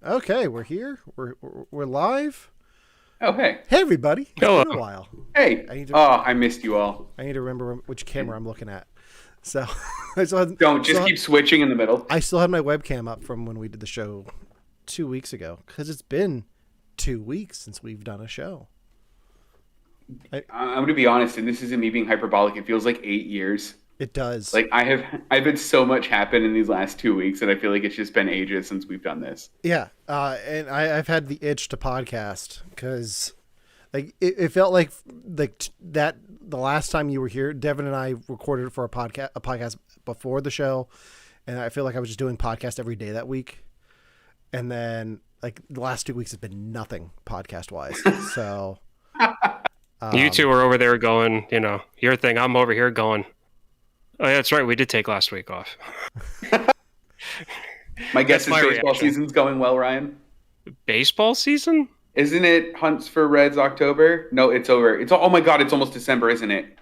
Okay, we're here. We're live. Oh, hey. Hey, everybody. It's Hello. been a while. Hey. I missed you all. I need to remember which camera I'm looking at. So, Don't just keep switching in the middle. I still had my webcam up from when we did the show 2 weeks ago because it's been 2 weeks since we've done a show. I'm going to be honest, and this isn't me being hyperbolic. It feels like 8 years. It does. Like I've had so much happen in these last 2 weeks that I feel like it's just been ages since we've done this. Yeah, and I've had the itch to podcast because, like, it felt like that the last time you were here, Devin and I recorded for a podcast before the show, and I feel like I was just doing podcast every day that week, and then like the last 2 weeks have been nothing podcast wise. So you two are over there going, your thing. I'm over here going, oh, yeah, that's right. We did take last week off. My guess is baseball season's going well, Ryan. Baseball season? Isn't it Hunts for Reds October? No, it's over. Oh my God, it's almost December, isn't it?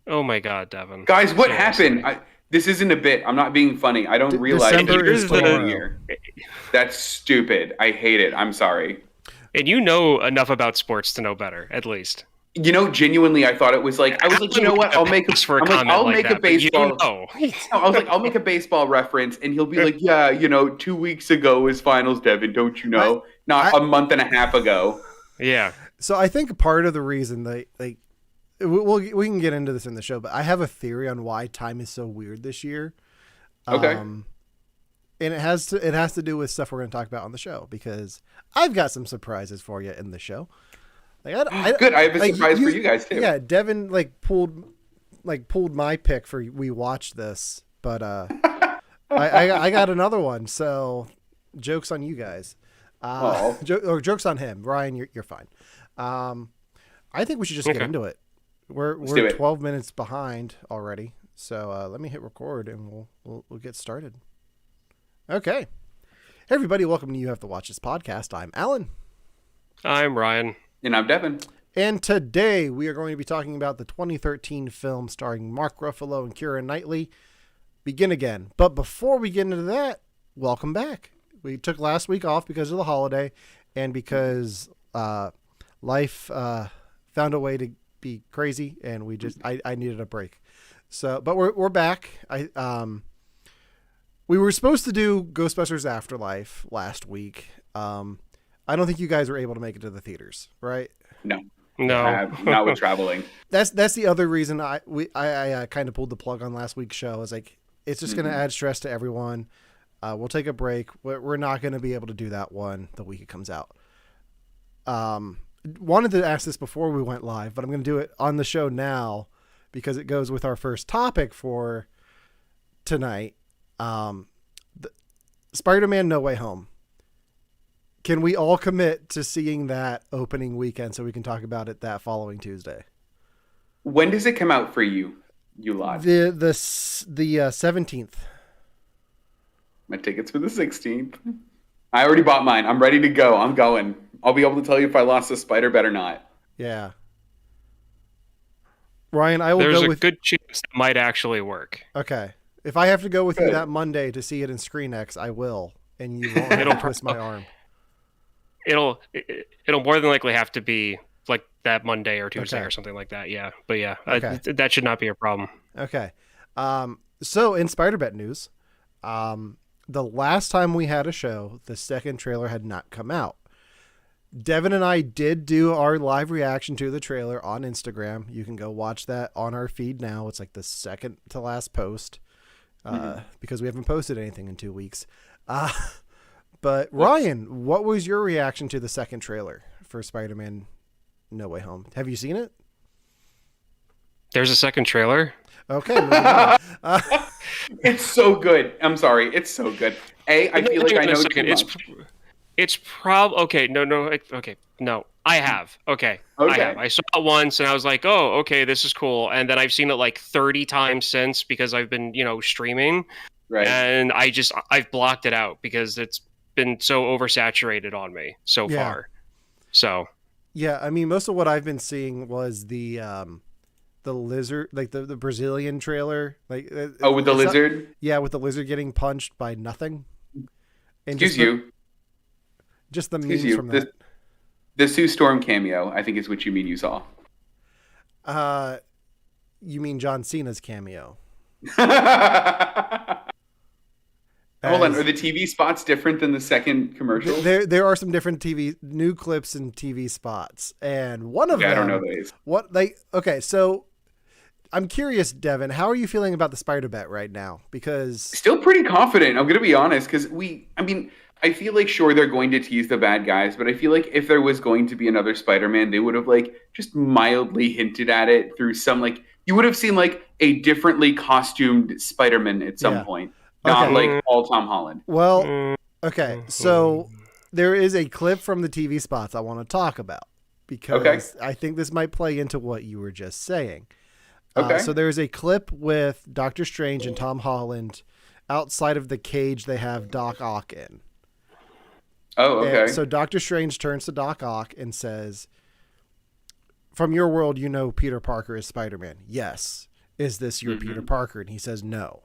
Oh my God, Devin. Guys, what happened? This isn't a bit. I'm not being funny. I don't realize December is the year. That's stupid. I hate it. I'm sorry. And you know enough about sports to know better, at least. Genuinely, I thought it was like, I was like, you know what? I'll make a baseball. I was like, I'll make a baseball reference, and he'll be like, yeah, 2 weeks ago was finals, Devin. Don't you know? Not a month and a half ago. Yeah. So I think part of the reason we can get into this in the show, but I have a theory on why time is so weird this year. Okay. And it has to do with stuff we're going to talk about on the show because I've got some surprises for you in the show. Good. I have a surprise for you guys too. Yeah, Devin pulled my pick for we watched this, but I got another one. So jokes on you guys. Or jokes on him. Ryan, you're fine. I think we should just get into it. We're 12 minutes behind already, so let me hit record and we'll get started. Okay, hey everybody, welcome to You Have to Watch This podcast. I'm Alan. I'm Ryan. And I'm Devin. And today we are going to be talking about the 2013 film starring Mark Ruffalo and Keira Knightley, Begin Again. But before we get into that, welcome back. We took last week off because of the holiday and because life found a way to be crazy, and I needed a break. So, but we're back. We were supposed to do Ghostbusters Afterlife last week. I don't think you guys were able to make it to the theaters, right? No. Not with traveling. That's the other reason I kind of pulled the plug on last week's show. Is like it's just going to add stress to everyone. We'll take a break. We're not going to be able to do that one the week it comes out. Wanted to ask this before we went live, but I'm going to do it on the show now because it goes with our first topic for tonight. Spider-Man No Way Home. Can we all commit to seeing that opening weekend so we can talk about it that following Tuesday? When does it come out for you lot? The 17th. My ticket's for the 16th. I already bought mine. I'm ready to go. I'm going. I'll be able to tell you if I lost a spider bet or not. Yeah. Ryan, I will go with... There's a good chance that might actually work. Okay. If I have to go with you that Monday to see it in ScreenX, I will. And you won't have to twist my arm. It'll more than likely have to be like that Monday or Tuesday or something like that. Yeah. But yeah, that should not be a problem. Okay. So in Spider-Bet news, the last time we had a show, the second trailer had not come out. Devin and I did do our live reaction to the trailer on Instagram. You can go watch that on our feed now. It's like the second to last post because we haven't posted anything in 2 weeks. But Ryan, what was your reaction to the second trailer for Spider-Man No Way Home? Have you seen it? There's a second trailer? Okay. Moving on. It's so good. I'm sorry. It's so good. I feel like I know too much. It's okay. No. Okay. No, I have. Okay. I have. I saw it once and I was like, oh, okay, this is cool. And then I've seen it like 30 times since because I've been, streaming. Right. And I've blocked it out because it's been so oversaturated on me so far. So. Yeah. I mean, most of what I've been seeing was the lizard, like the Brazilian trailer. Like with the lizard? With the lizard getting punched by nothing. And Excuse you. Just the memes from that. The Sue Storm cameo, I think, is what you mean you saw. You mean John Cena's cameo? Hold on, are the TV spots different than the second commercial? There are some different new clips and TV spots, and one of them. I don't know these. Okay, so I'm curious, Devin, how are you feeling about the Spider-Bet right now? Because still pretty confident. I'm gonna be honest, because I feel like sure they're going to tease the bad guys, but I feel like if there was going to be another Spider-Man, they would have like just mildly hinted at it through some like you would have seen like a differently costumed Spider-Man at some point. Not like all Tom Holland. Well, okay. So there is a clip from the TV spots I want to talk about because I think this might play into what you were just saying. So there's a clip with Doctor Strange and Tom Holland outside of the cage they have Doc Ock in. Oh, okay. And so Doctor Strange turns to Doc Ock and says, "From your world, you know Peter Parker is Spider-Man." "Yes." "Is this your Peter Parker?" And he says, "No."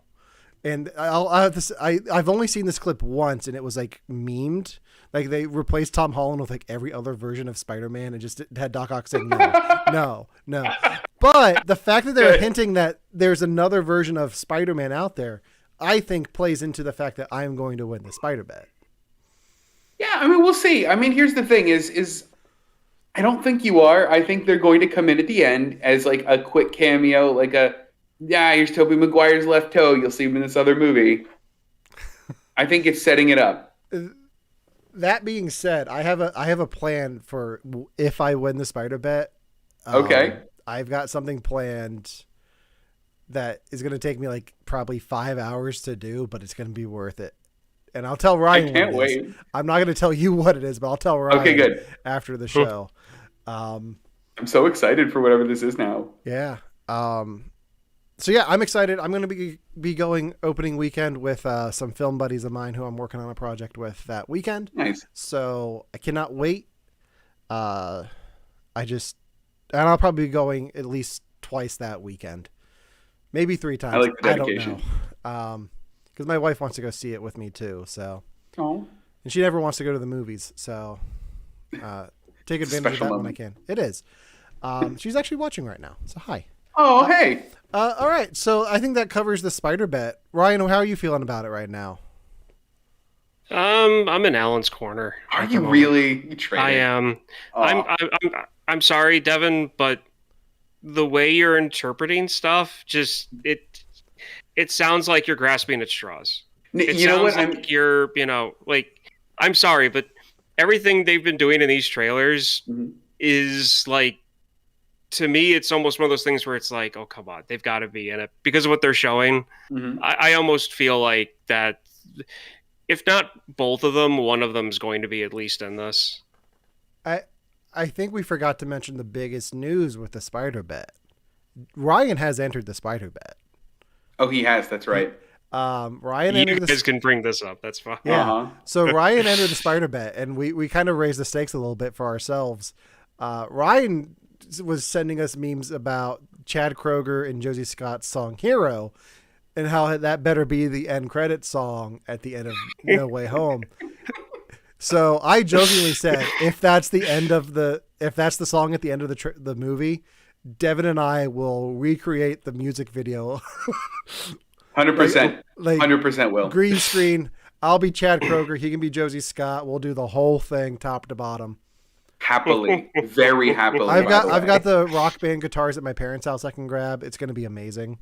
And I've only seen this clip once, and it was like memed. Like they replaced Tom Holland with like every other version of Spider-Man, and just had Doc Ock saying no. But the fact that they're hinting that there's another version of Spider-Man out there, I think plays into the fact that I'm going to win the Spider-Bet. Yeah, we'll see. Here's the thing: is I don't think you are. I think they're going to come in at the end as like a quick cameo, like here's Tobey Maguire's left toe. You'll see him in this other movie. I think it's setting it up. That being said, I have a plan for if I win the Spider-Bet. Okay. I've got something planned that is going to take me like probably 5 hours to do, but it's going to be worth it. And I'll tell Ryan. I can't wait. I'm not going to tell you what it is, but I'll tell Ryan. Okay, good. After the show. I'm so excited for whatever this is now. Yeah. So yeah, I'm excited. I'm going to be going opening weekend with some film buddies of mine who I'm working on a project with that weekend. Nice. So I cannot wait. And I'll probably be going at least twice that weekend, maybe 3 times. I like the dedication. I don't know. Because my wife wants to go see it with me too. So. Oh. And she never wants to go to the movies. So take advantage of that when I can. It is. She's actually watching right now. So hi. Oh, hey. All right. So I think that covers the Spider-Bet. Ryan, how are you feeling about it right now? I'm in Alan's corner. Are you really? You traded. I am. Oh. I'm sorry, Devin, but the way you're interpreting stuff, it sounds like you're grasping at straws. You know what? Like you're, I'm sorry, but everything they've been doing in these trailers is like, to me, it's almost one of those things where it's like, oh, come on, they've got to be in it because of what they're showing. I almost feel like that, if not both of them, one of them is going to be at least in this. I think we forgot to mention the biggest news with the Spider-Bet. Ryan has entered the Spider-Bet. Oh, he has. That's right. Ryan you guys can bring this up. That's fine. Yeah. So Ryan entered the Spider-Bet, and we kind of raised the stakes a little bit for ourselves. Ryan was sending us memes about Chad Kroeger and Josie Scott's song "Hero," and how that better be the end credit song at the end of No Way Home. So I jokingly said, if that's the song at the end of the movie, Devin and I will recreate the music video. 100%. 100% will. Green screen. I'll be Chad Kroeger. He can be Josie Scott. We'll do the whole thing top to bottom. Happily. Very happily. I've got the Rock Band guitars at my parents' house I can grab. It's going to be amazing.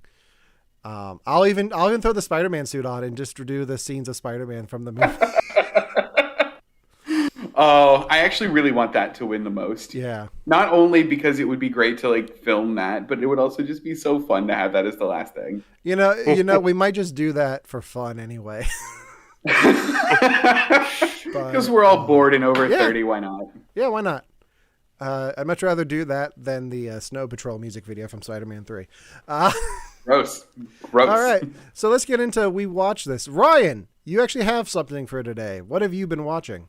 I'll even throw the Spider-Man suit on and just do the scenes of Spider-Man from the movie. Oh, I actually really want that to win the most. Yeah. Not only because it would be great to like film that, but it would also just be so fun to have that as the last thing. You know, we might just do that for fun anyway. Because we're all bored and over 30, why not? Yeah, why not? I'd much rather do that than the Snow Patrol music video from Spider-Man 3. Gross. All right, so let's get into We Watch This. Ryan, you actually have something for today. What have you been watching?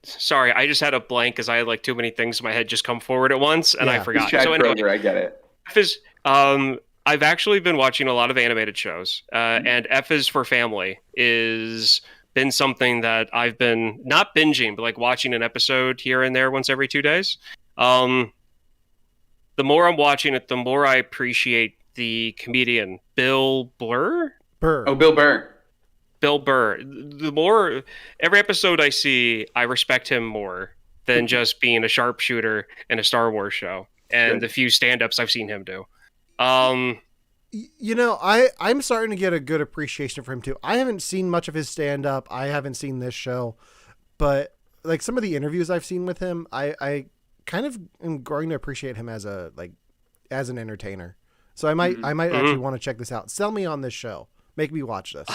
Sorry, I just had a blank because I had like too many things in my head just come forward at once, and I forgot. Chad so anyway, Kroeger, I get it. I've actually been watching a lot of animated shows, and F is for Family is been something that I've been not binging, but like watching an episode here and there once every 2 days. The more I'm watching it, the more I appreciate the comedian Bill Burr. Oh, Bill Burr. Bill Burr. The more every episode I see, I respect him more than just being a sharpshooter in a Star Wars show. And the few stand-ups I've seen him do. You know, I'm starting to get a good appreciation for him too. I haven't seen much of his stand-up. I haven't seen this show, but like some of the interviews I've seen with him, I kind of am growing to appreciate him as an entertainer. So I might actually want to check this out. Sell me on this show. Make me watch this.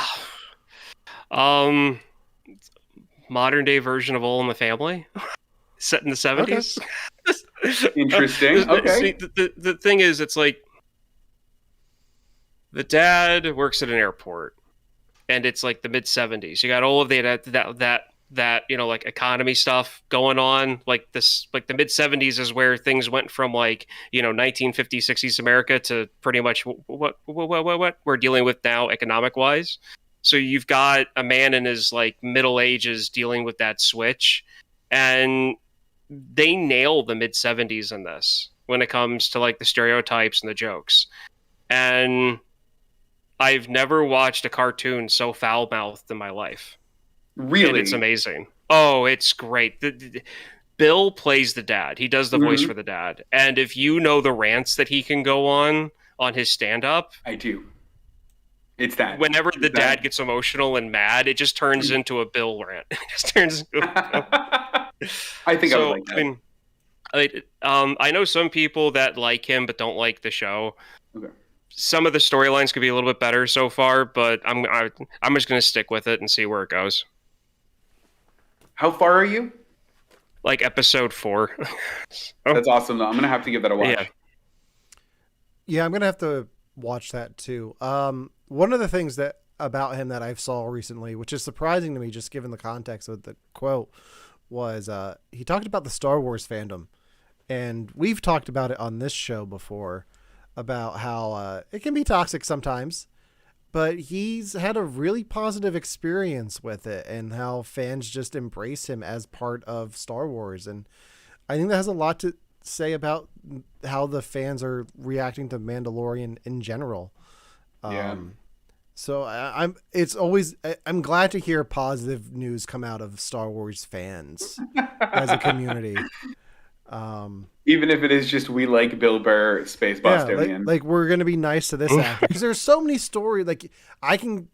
Modern day version of All in the Family, set in the 70s. Okay. Interesting. Okay. See, the thing is, it's like the dad works at an airport, and it's like the mid 70s. You got all of that like economy stuff going on. Like this, like the mid 70s is where things went from like 1950s, 60s America to pretty much what we're dealing with now economic wise. So you've got a man in his like middle ages dealing with that switch, and they nail the mid 70s in this when it comes to like the stereotypes and the jokes. And I've never watched a cartoon so foul-mouthed in my life. Really? And it's amazing. Oh, it's great. Bill plays the dad. He does the voice for the dad. And if you know the rants that he can go on his stand-up... I do. It's that. Whenever the dad gets emotional and mad, it just turns into a Bill rant. It just turns into a Bill. I think I would like that. I know some people that like him but don't like the show. Okay. Some of the storylines could be a little bit better so far, but I'm just going to stick with it and see where it goes. How far are you? Like episode 4. That's awesome, though. I'm going to have to give that a watch. Yeah, I'm going to have to watch that, too. One of the things about him that I saw recently, which is surprising to me, just given the context of the quote, was he talked about the Star Wars fandom. And we've talked about it on this show before, about how it can be toxic sometimes, but he's had a really positive experience with it and how fans just embrace him as part of Star Wars. And I think that has a lot to say about how the fans are reacting to Mandalorian in general. So I'm glad to hear positive news come out of Star Wars fans as a community. Even if it is just we like Bill Burr, Space Bostonian. Like we're gonna be nice to this actor because there's so many stories. Like I can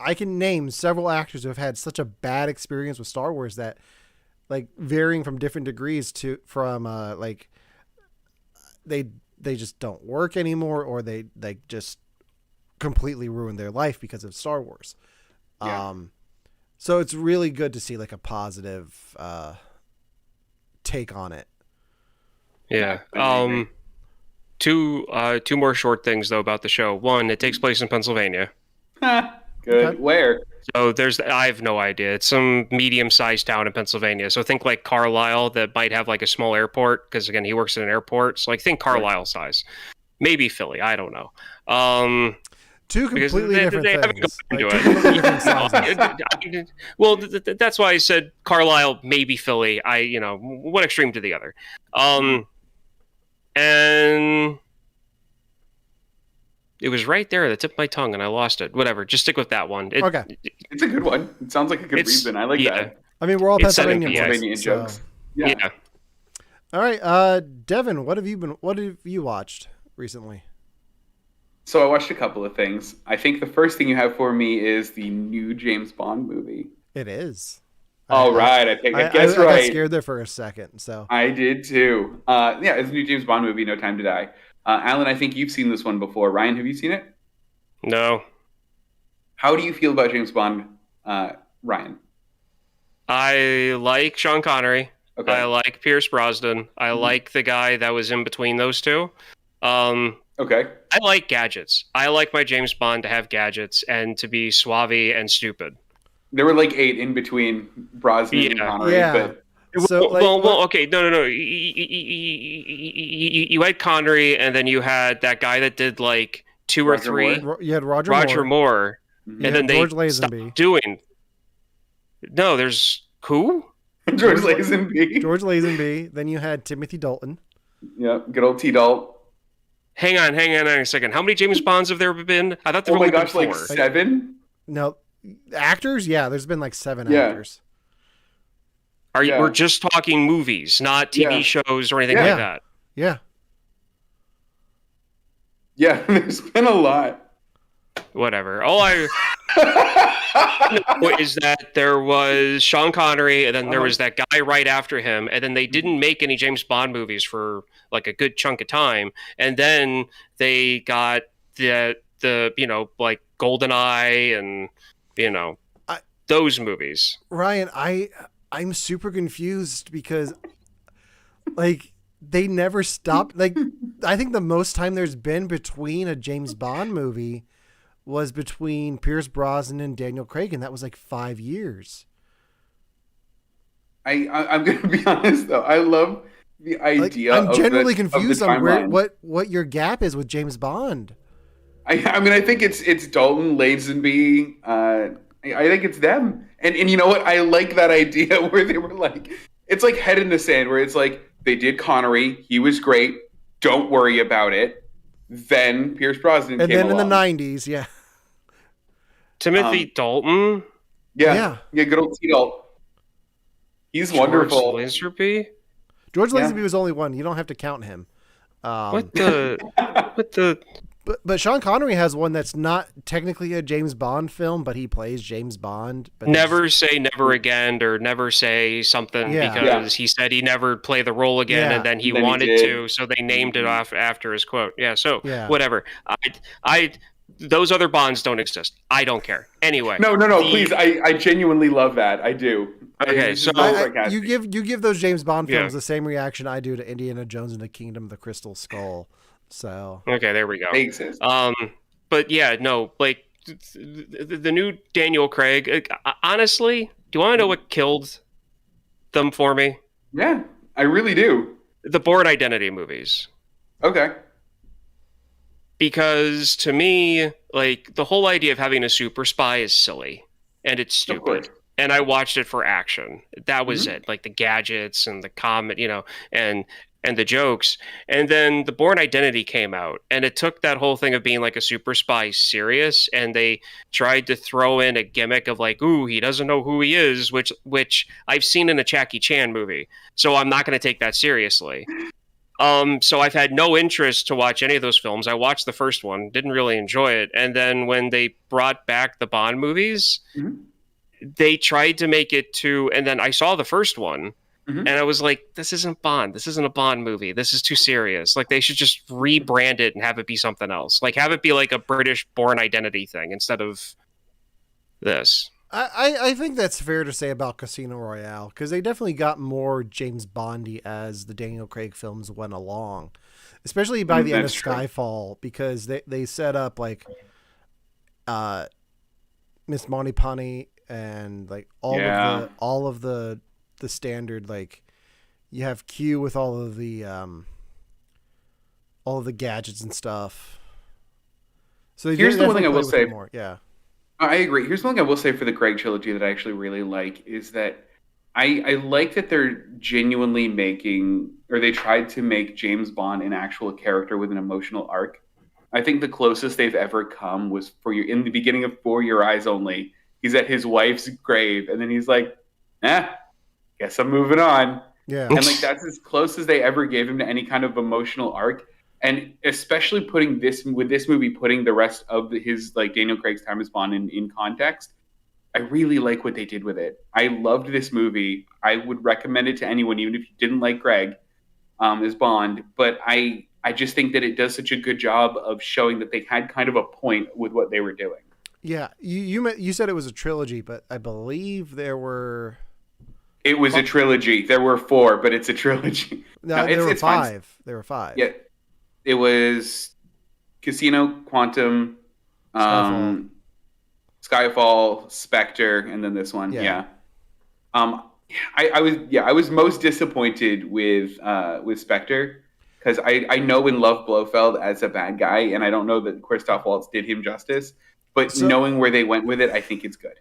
name several actors who have had such a bad experience with Star Wars that, like, varying from different degrees from like they just don't work anymore, or they just completely ruin their life because of Star Wars. Yeah. So it's really good to see like a positive take on it. Yeah. Two more short things though about the show. One, it takes place in Pennsylvania. Good. Okay. Where? So I have no idea. It's some medium-sized town in Pennsylvania. So think like Carlisle, that might have like a small airport, because again, he works at an airport. So like think Carlisle size. Maybe Philly. I don't know. Two completely different things. Well, that's why I said Carlisle, maybe Philly. One extreme to the other. And it was right there at the tip of my tongue, and I lost it. Whatever, just stick with that one. Okay. It's a good one. It sounds like a good reason. I like that. I mean, we're all Pennsylvania jokes. So. Yeah. All right, Devin, what have you watched recently? So I watched a couple of things. I think the first thing you have for me is the new James Bond movie. It is. All right, I guess right. I got scared there for a second. So I did too. It's a new James Bond movie, No Time to Die. Alan, I think you've seen this one before. Ryan, have you seen it? No. How do you feel about James Bond, Ryan? I like Sean Connery. Okay. I like Pierce Brosnan. I like the guy that was in between those two. Okay. I like gadgets. I like my James Bond to have gadgets and to be suave and stupid. There were like 8 in between Brosnan and Connery. Yeah. But Okay, no. You had Connery, and then you had that guy that did like two or three. You had Roger Moore, and then George they Lazenby. stopped doing. No, there's who? George Lazenby. George Lazenby. Then you had Timothy Dalton. Yep, good old T. Dalt. Hang on a second. How many James Bonds have there been? I thought there were like 7? No, actors. Yeah, there's been like 7 actors. We're just talking movies, not TV shows or anything like that. Yeah. Yeah, there's been a lot. Whatever. All I know is that there was Sean Connery, and then there was that guy right after him, and then they didn't make any James Bond movies for like a good chunk of time, and then they got the like GoldenEye and those movies. Ryan, I'm super confused because like they never stopped. Like I think the most time there's been between a James Bond movie was between Pierce Brosnan and Daniel Craig, and that was like 5 years. I'm going to be honest though. I love the idea. I'm genuinely confused on what your gap is with James Bond. I mean, I think it's Dalton, Lazenby. I think it's them. And you know what? I like that idea where they were like, it's like head in the sand, where it's like they did Connery, he was great. Don't worry about it. Then Pierce Brosnan came along. And then in the 90s, yeah. Timothy Dalton? Yeah, good old T. Dalt. He's wonderful. George Lazenby? George Lazenby was only one. You don't have to count him. What the... But Sean Connery has one that's not technically a James Bond film, but he plays James Bond. But never say never again, or never say something because he said he never play the role again, and then he wanted to, so they named it off after his quote. Whatever. I those other Bonds don't exist. I don't care. Anyway. No. Please, I genuinely love that. I do. Okay, so you give those James Bond films the same reaction I do to Indiana Jones and the Kingdom of the Crystal Skull. So okay, there we go. Makes sense. But yeah, no, like the new Daniel Craig. Honestly, do you want to know what killed them for me? Yeah, I really do. The Bourne Identity movies. Okay. Because to me, like the whole idea of having a super spy is silly and it's stupid. And I watched it for action. That was it. Like the gadgets and the comment, and the jokes. And then the Bourne Identity came out, and it took that whole thing of being like a super spy serious, and they tried to throw in a gimmick of like, ooh, he doesn't know who he is, which I've seen in a Jackie Chan movie. So I'm not going to take that seriously. So I've had no interest to watch any of those films. I watched the first one, didn't really enjoy it. And then when they brought back the Bond movies, they tried to make it to, and then I saw the first one, and I was like, this isn't Bond. This isn't a Bond movie. This is too serious. Like, they should just rebrand it and have it be something else. Like, have it be like a British Bourne Identity thing instead of this. I think that's fair to say about Casino Royale, because they definitely got more James Bondy as the Daniel Craig films went along, especially by the end of Skyfall, because they set up like Miss Moneypenny and like all of the standard, like you have Q with all of the gadgets and stuff. So here's the one thing I will say. More. Yeah. I agree. Here's one thing I will say for the Craig trilogy that I actually really like is that I like that they're genuinely making, or they tried to make James Bond an actual character with an emotional arc. I think the closest they've ever come was in the beginning of For Your Eyes Only. He's at his wife's grave, and then he's like, guess I'm moving on. Yeah. And like that's as close as they ever gave him to any kind of emotional arc. And especially putting this movie, putting the rest of his like Daniel Craig's time as Bond in context, I really like what they did with it. I loved this movie. I would recommend it to anyone, even if you didn't like Craig as Bond. But I just think that it does such a good job of showing that they had kind of a point with what they were doing. Yeah, you said it was a trilogy, but I believe there were. It was a trilogy. There were 4, but it's a trilogy. No, there were 5. Fine. There were 5. Yeah. It was Casino, Quantum, Skyfall, Spectre, and then this one. Yeah. I was most disappointed with Spectre, because I know and love Blofeld as a bad guy, and I don't know that Christoph Waltz did him justice. But knowing where they went with it, I think it's good.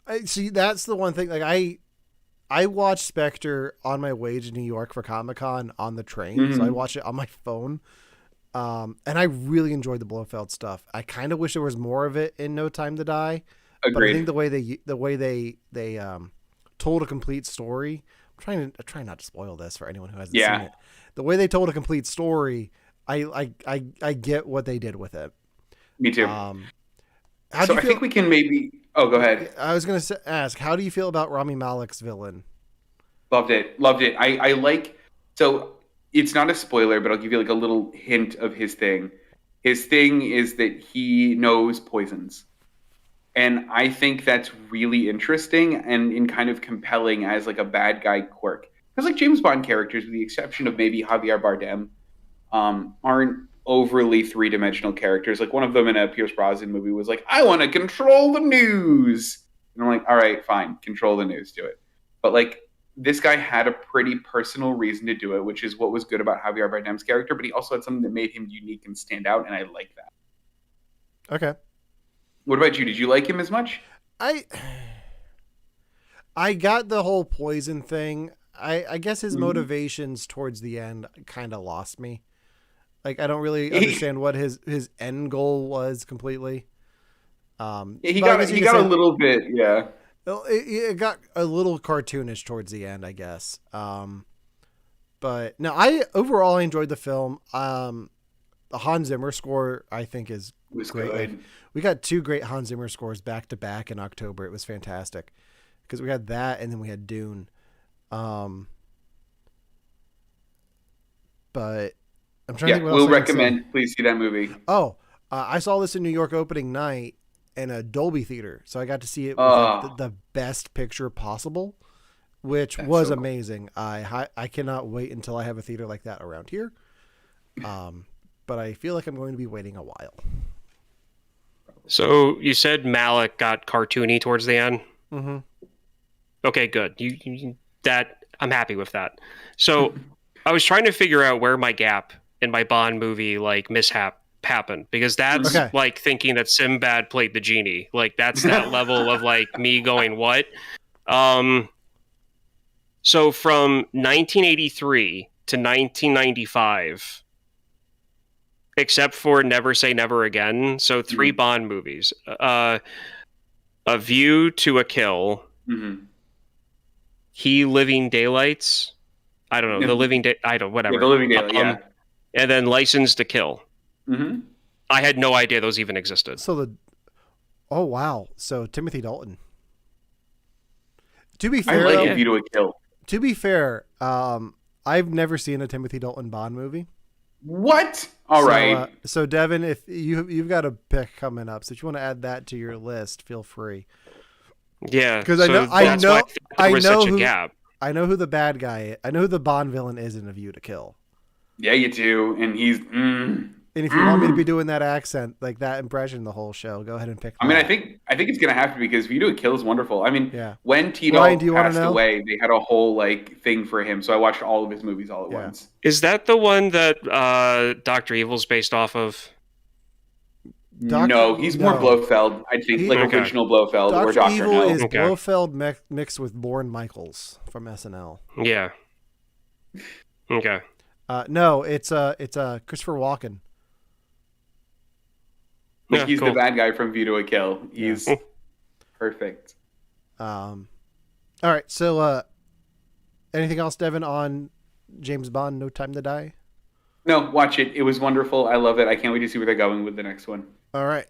I see. That's the one thing. Like I watched Spectre on my way to New York for Comic-Con on the train, so I watched it on my phone. And I really enjoyed the Blofeld stuff. I kind of wish there was more of it in No Time to Die. Agreed. But I think the way they told a complete story. I'm trying not to spoil this for anyone who hasn't seen it. The way they told a complete story, I get what they did with it. Me too. I think we can maybe. Oh, go ahead. I was going to ask, how do you feel about Rami Malek's villain? Loved it. I like. So it's not a spoiler, but I'll give you like a little hint of his thing. His thing is that he knows poisons. And I think that's really interesting and kind of compelling as like a bad guy quirk. Because like James Bond characters, with the exception of maybe Javier Bardem, aren't overly three-dimensional characters. Like one of them in a Pierce Brosnan movie was like, I want to control the news. And I'm like, all right, fine, control the news, do it. But like this guy had a pretty personal reason to do it, which is what was good about Javier Bardem's character, but he also had something that made him unique and stand out, and I like that. Okay. What about you? Did you like him as much? I got the whole poison thing. I guess his motivations towards the end kind of lost me. Like, I don't really understand what his end goal was completely. He got a little bit, yeah. It got a little cartoonish towards the end, I guess. But no, I enjoyed the film. The Hans Zimmer score, I think, is great. Like, we got 2 great Hans Zimmer scores back to back in October. It was fantastic because we had that, and then we had Dune. But I'm trying to think what we'll recommend. Please see that movie. Oh, I saw this in New York opening night in a Dolby theater, so I got to see it with like, the best picture possible, which was amazing. Cool. I cannot wait until I have a theater like that around here. But I feel like I'm going to be waiting a while. So you said Malek got cartoony towards the end. Mm-hmm. Okay, good. You that I'm happy with that. So I was trying to figure out where my gap in my Bond movie like mishap happened, because that's like thinking that Sinbad played the genie. Like that's that level of like me going what? So from 1983 to 1995, except for Never Say Never Again, so 3 Bond movies, A View to a Kill, He Living Daylights, I don't know, whatever. Yeah, The Living Daylights, yeah. And then License to Kill. I had no idea those even existed. Oh wow! So Timothy Dalton. To be fair, I like A View to a Kill. To be fair, I've never seen a Timothy Dalton Bond movie. What? All right. So Devin, if you've got a pick coming up, so if you want to add that to your list, feel free. Yeah, because I know who the bad guy. I know who the Bond villain is in A View to Kill. Yeah, you do, and he's. And if you want me to be doing that accent, like that impression, the whole show, go ahead and pick. I mean, I think it's gonna have to, because View to a Kill is wonderful. I mean, when Tito passed away, they had a whole like thing for him, so I watched all of his movies all at once. Is that the one that Dr. Evil's based off of? No, he's more Blofeld. I think original Blofeld or Dr. Evil No. is Blofeld mixed with Lorne Michaels from SNL. Yeah. Okay. No, it's Christopher Walken. Yeah, he's the bad guy from View to a Kill. He's perfect. All right. So, anything else, Devin, on James Bond, No Time to Die? No, watch it. It was wonderful. I love it. I can't wait to see where they're going with the next one. All right.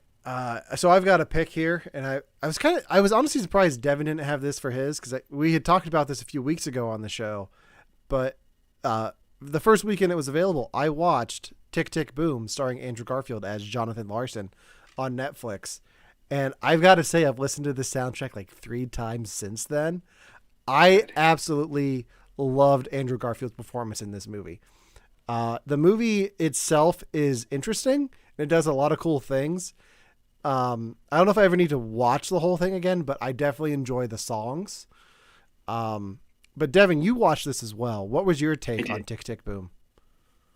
So I've got a pick here, and I was honestly surprised Devin didn't have this for his, because we had talked about this a few weeks ago on the show, but the first weekend it was available, I watched Tick Tick Boom, starring Andrew Garfield as Jonathan Larson on Netflix. And I've got to say, I've listened to the soundtrack like 3 times since then. I absolutely loved Andrew Garfield's performance in this movie. The movie itself is interesting. It does a lot of cool things. I don't know if I ever need to watch the whole thing again, but I definitely enjoy the songs. But Devin, you watched this as well. What was your take on Tick Tick Boom?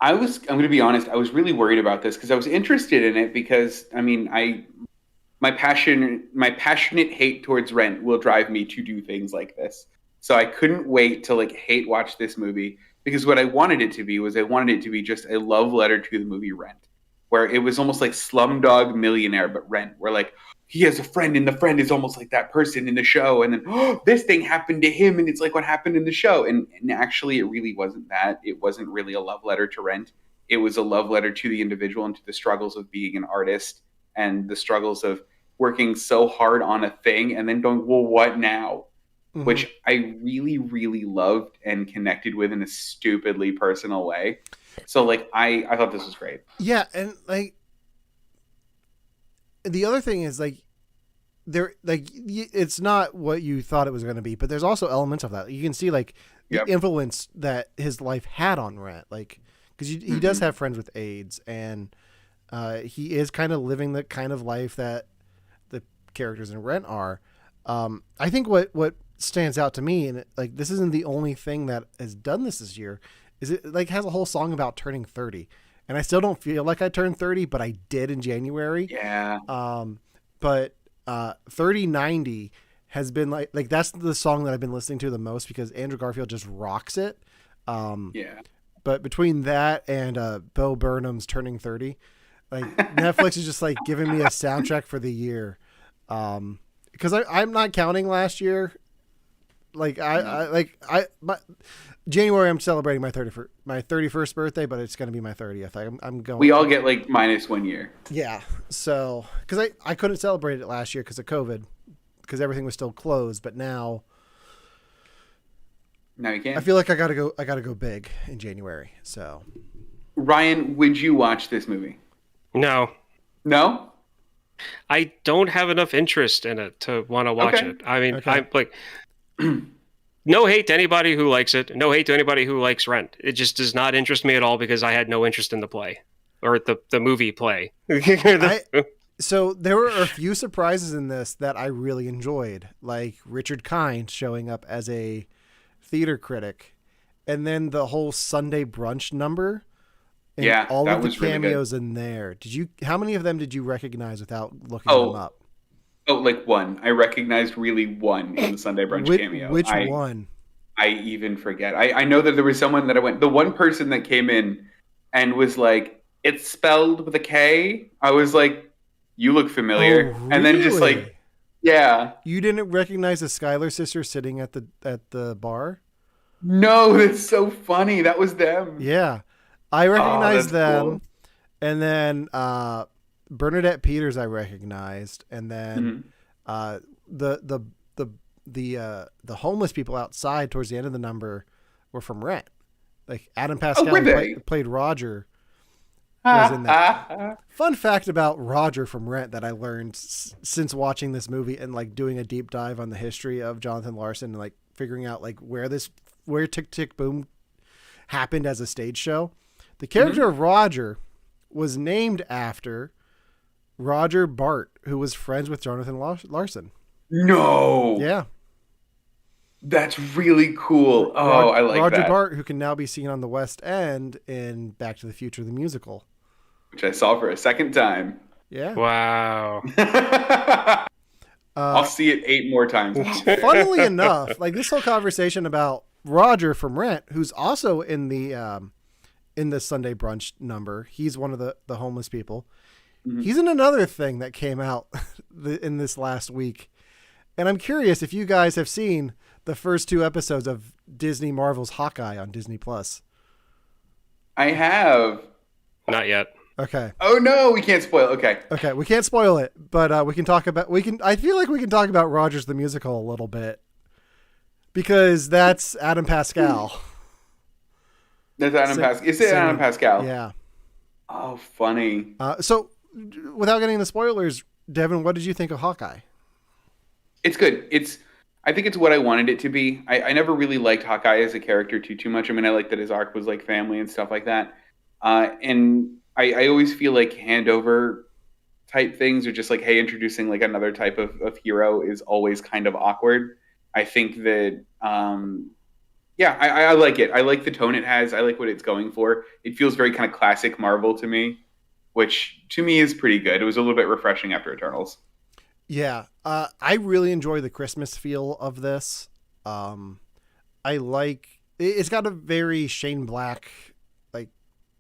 I'm going to be honest, I was really worried about this because I was interested in it because, I mean, my passionate hate towards Rent will drive me to do things like this. So I couldn't wait to hate watch this movie because what I wanted it to be was I wanted it to be just a love letter to the movie Rent, where it was almost like Slumdog Millionaire, but Rent, where he has a friend and the friend is almost like that person in the show. And then this thing happened to him and it's like what happened in the show. And actually it really wasn't that. It wasn't really a love letter to Rent. It was a love letter to the individual and to the struggles of being an artist and the struggles of working so hard on a thing and then going, well, what now? Mm-hmm. Which I really, really loved and connected with in a stupidly personal way. So I thought this was great. Yeah. And the other thing is it's not what you thought it was going to be, but there's also elements of that. You can see the influence that his life had on Rent, because he does have friends with AIDS, and he is kind of living the kind of life that the characters in Rent are. I think what stands out to me, and this isn't the only thing that has done this year, is it has a whole song about turning 30. And I still don't feel like I turned 30, but I did in January. Yeah. But 3090 has been that's the song that I've been listening to the most because Andrew Garfield just rocks it. Yeah. But between that and Bo Burnham's Turning 30, Netflix is just giving me a soundtrack for the year. Because I'm not counting last year. January I'm celebrating my 31st birthday, but it's going to be my 30th. I'm going. We all get minus 1 year. Yeah. So, because I couldn't celebrate it last year because of COVID, because everything was still closed. But now you can. I feel like I gotta go big in January. So, Ryan, would you watch this movie? No. No. I don't have enough interest in it to want to watch it. I mean, I'm no hate to anybody who likes it. No hate to anybody who likes Rent. It just does not interest me at all because I had no interest in the play or the movie play. So there were a few surprises in this that I really enjoyed, like Richard Kind showing up as a theater critic, and then the whole Sunday brunch number. And all of the cameos really in there. How many of them did you recognize without looking them up? Oh, one. I recognized really one in the Sunday brunch cameo. Which one? I even forget. I know that there was someone that the one person that came in and was like, it's spelled with a K. I was like, you look familiar. Oh, really? And then just yeah. You didn't recognize the Schuyler sisters sitting at the bar? No, that's so funny. That was them. Yeah. I recognized them, cool. And then Bernadette Peters I recognized, and then the homeless people outside towards the end of the number were from Rent. Adam Pascal played Roger. Was in that. Fun fact about Roger from Rent that I learned since watching this movie and doing a deep dive on the history of Jonathan Larson and figuring out where Tick Tick Boom happened as a stage show. The character of Roger was named after Roger Bart, who was friends with Jonathan Larson. No. Yeah. That's really cool. Oh, I like Roger that. Bart, who can now be seen on the West End in Back to the Future, the musical. Which I saw for a second time. Yeah. Wow. I'll see it 8 more times. Funnily enough, this whole conversation about Roger from Rent, who's also in the Sunday brunch number. He's one of the homeless people. Mm-hmm. He's in another thing that came out in this last week. And I'm curious if you guys have seen the first 2 episodes of Disney Marvel's Hawkeye on Disney Plus. I have. Not yet. Okay. Oh no, we can't spoil. Okay, we can't spoil it, but we can talk about. I feel like we can talk about Rogers the Musical a little bit because that's Adam Pascal. That's Adam Pascal. Is it Adam Pascal? Yeah. Oh, funny. So, without getting the spoilers, Devin, what did you think of Hawkeye? It's good. I think it's what I wanted it to be. I never really liked Hawkeye as a character too much. I mean, I liked that his arc was family and stuff like that. And I always feel like handover type things are just hey, introducing another type of hero is always kind of awkward. I think that Yeah, I like it. I like the tone it has. I like what it's going for. It feels very kind of classic Marvel to me, which to me is pretty good. It was a little bit refreshing after Eternals. Yeah, I really enjoy the Christmas feel of this. I like it's got a very Shane Black like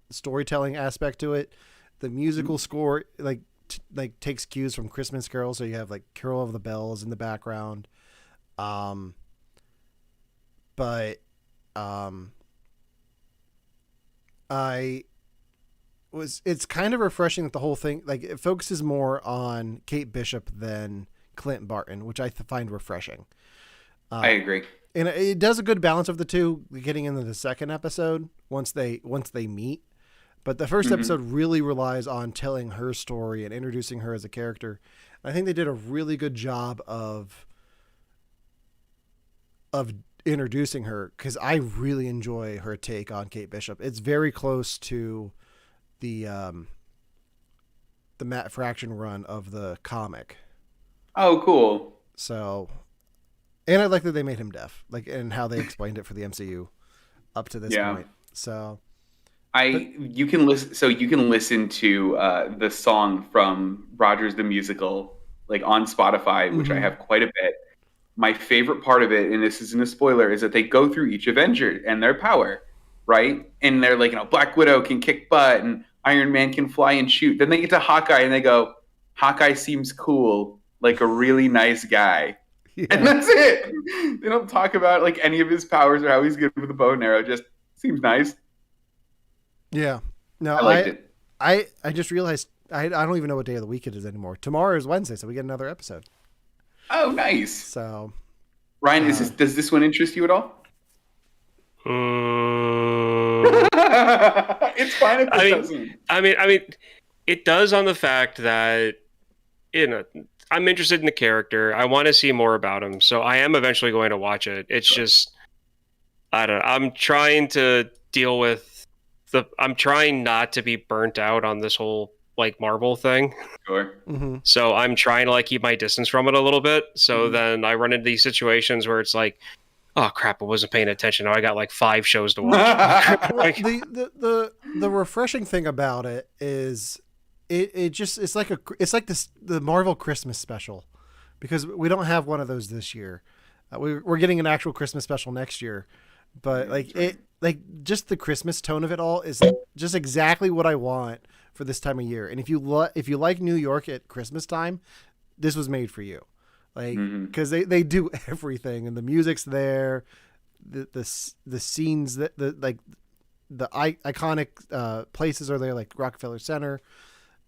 storytelling aspect to it. The musical score like takes cues from Christmas Carol, so you have like Carol of the Bells in the background. But it's kind of refreshing that the whole thing, like, it focuses more on Kate Bishop than Clint Barton, which I find refreshing. I agree. And it does a good balance of the two getting into the second episode once they meet. But the first episode really relies on telling her story and introducing her as a character. I think they did a really good job of introducing her, because I really enjoy her take on Kate Bishop. It's very close to the Matt Fraction run of the comic. Oh, cool. So, and I like that they made him deaf, like, and how they explained it for the MCU up to this point. So, you can listen to the song from Rogers the Musical, like, on Spotify, which I have quite a bit. My favorite part of it, and this isn't a spoiler, is that they go through each Avenger and their power, right? And they're like, Black Widow can kick butt and Iron Man can fly and shoot. Then they get to Hawkeye and they go, Hawkeye seems cool, like a really nice guy. Yeah. And that's it. They don't talk about like any of his powers or how he's good with a bow and arrow. Just seems nice. Yeah. No, I liked it. I just realized I don't even know what day of the week it is anymore. Tomorrow is Wednesday, so we get another episode. Oh, nice. So, Ryan, does this one interest you at all? It's fine if it doesn't. I mean, it does on the fact that, I'm interested in the character. I want to see more about him, so I am eventually going to watch it. It's just, I don't know. I'm trying to deal with I'm trying not to be burnt out on this whole like Marvel thing. Sure. So I'm trying to like keep my distance from it a little bit. So then I run into these situations where it's like, oh crap, I wasn't paying attention. Now I got like 5 shows to watch. Like, the refreshing thing about it is it's like the Marvel Christmas special, because we don't have one of those this year. We're getting an actual Christmas special next year, but just the Christmas tone of it all is just exactly what I want for this time of year. And if you like New York at Christmas time, this was made for you. Like, because they do everything, and the music's there, the scenes that the iconic places are there, like Rockefeller Center,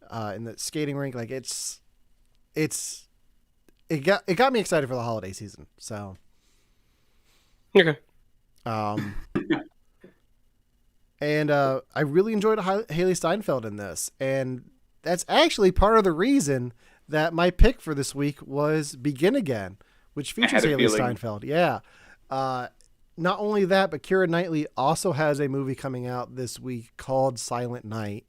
and the skating rink. Like it got me excited for the holiday season. So, okay. And I really enjoyed Haley Steinfeld in this, and that's actually part of the reason that my pick for this week was Begin Again, which features Haley Steinfeld. Yeah. Not only that, but Keira Knightley also has a movie coming out this week called Silent Night.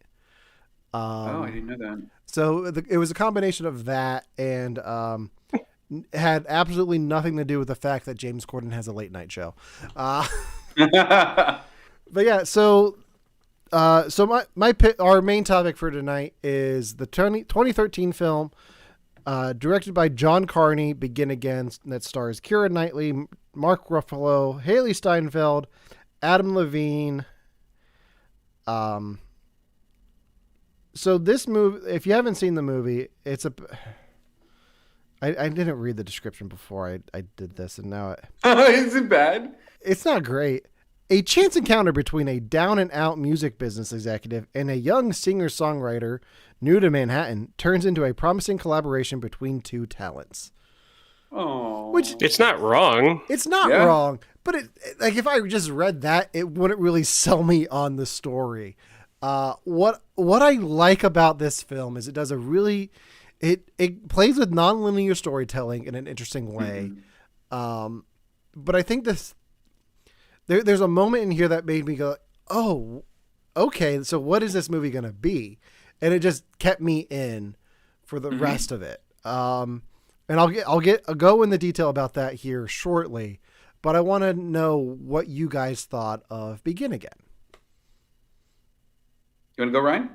I didn't know that. So it was a combination of that and had absolutely nothing to do with the fact that James Corden has a late night show. But yeah, so our main topic for tonight is the 2013 film directed by John Carney, Begin Again, that stars Keira Knightley, Mark Ruffalo, Haley Steinfeld, Adam Levine. So this movie, if you haven't seen the movie, I didn't read the description before I did this, and now is it bad? It's not great. A chance encounter between a down-and-out music business executive and a young singer-songwriter new to Manhattan turns into a promising collaboration between two talents. Oh, which it's not wrong. It's not wrong, but if I just read that, it wouldn't really sell me on the story. What I like about this film is it does it plays with nonlinear storytelling in an interesting way. But I think there's a moment in here that made me go, oh, okay, so what is this movie going to be? And it just kept me in for the rest of it. And I'll go in the detail about that here shortly. but I want to know what you guys thought of Begin Again. You want to go, Ryan?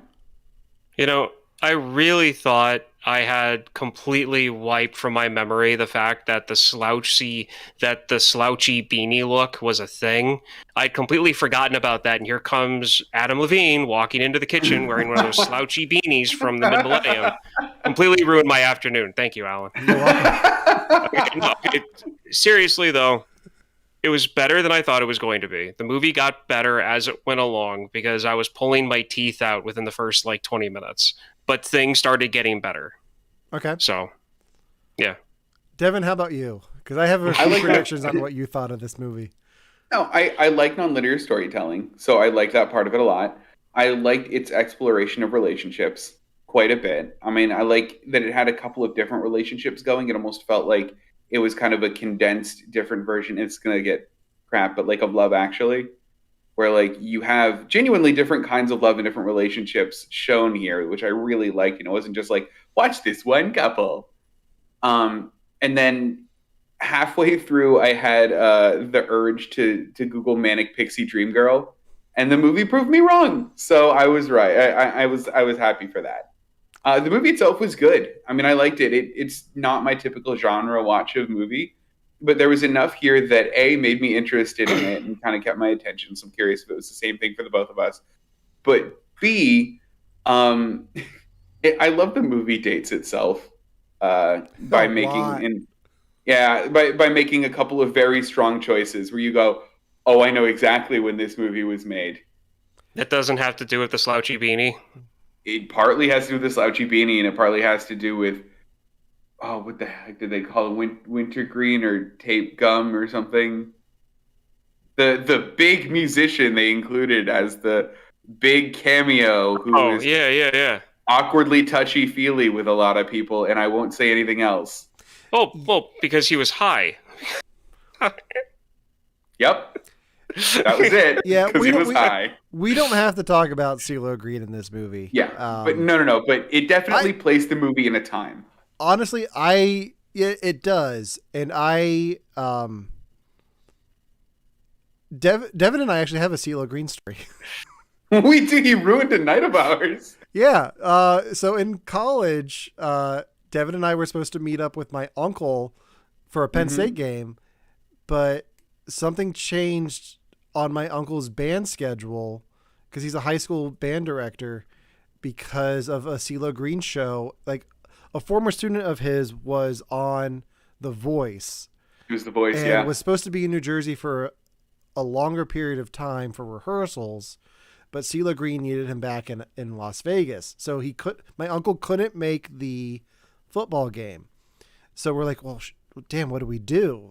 I really thought I had completely wiped from my memory the fact that the slouchy beanie look was a thing. I'd completely forgotten about that, and here comes Adam Levine walking into the kitchen wearing one of those slouchy beanies from the mid-millennium. Completely ruined my afternoon. Thank you, Alan. Seriously, though, it was better than I thought it was going to be. The movie got better as it went along because I was pulling my teeth out within the first 20 minutes. But things started getting better. Okay. So, yeah. Devin, how about you? Because I have a few predictions on what you thought of this movie. No, I like nonlinear storytelling, so I like that part of it a lot. I liked its exploration of relationships quite a bit. I mean, I like that it had a couple of different relationships going. It almost felt like it was kind of a condensed, different version. It's going to get crap, but of Love Actually, where you have genuinely different kinds of love and different relationships shown here, which I really liked. It wasn't just watch this one couple. And then halfway through, I had the urge to Google Manic Pixie Dream Girl, and the movie proved me wrong. So I was right. I was happy for that. The movie itself was good. I mean, I liked it. It's not my typical genre watch of movie, but there was enough here that A, made me interested in it and kind of kept my attention. So I'm curious if it was the same thing for the both of us. But B, I love the movie dates itself by making a couple of very strong choices where you go, oh, I know exactly when this movie was made. That doesn't have to do with the slouchy beanie. It partly has to do with the slouchy beanie, and it partly has to do with, oh, what the heck did they call it? Wintergreen or tape gum or something? The big musician they included as the big cameo who is awkwardly touchy-feely with a lot of people, and I won't say anything else. Oh, well, because he was high. Yep. That was it. Yeah, because he was high. We don't have to talk about CeeLo Green in this movie. Yeah, but no. But it definitely placed the movie in a time. Honestly, it does, and Devin and I actually have a CeeLo Green story. We do. He ruined a night of ours. Yeah. So in college, Devin and I were supposed to meet up with my uncle for a Penn State game, but something changed on my uncle's band schedule because he's a high school band director because of a CeeLo Green show. A former student of his was on The Voice. He was The Voice, and was supposed to be in New Jersey for a longer period of time for rehearsals, but CeeLo Green needed him back in Las Vegas. So my uncle couldn't make the football game. So we're like, well, damn, what do we do?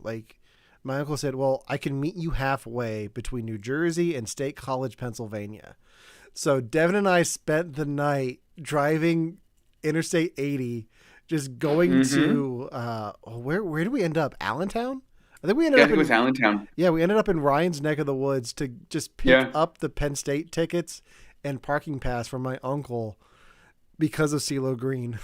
My uncle said, well, I can meet you halfway between New Jersey and State College, Pennsylvania. So Devin and I spent the night driving Interstate 80, just going to, where did we end up? Allentown? I think we ended up it was Allentown. Yeah, we ended up in Ryan's neck of the woods to just pick up the Penn State tickets and parking pass from my uncle because of CeeLo Green.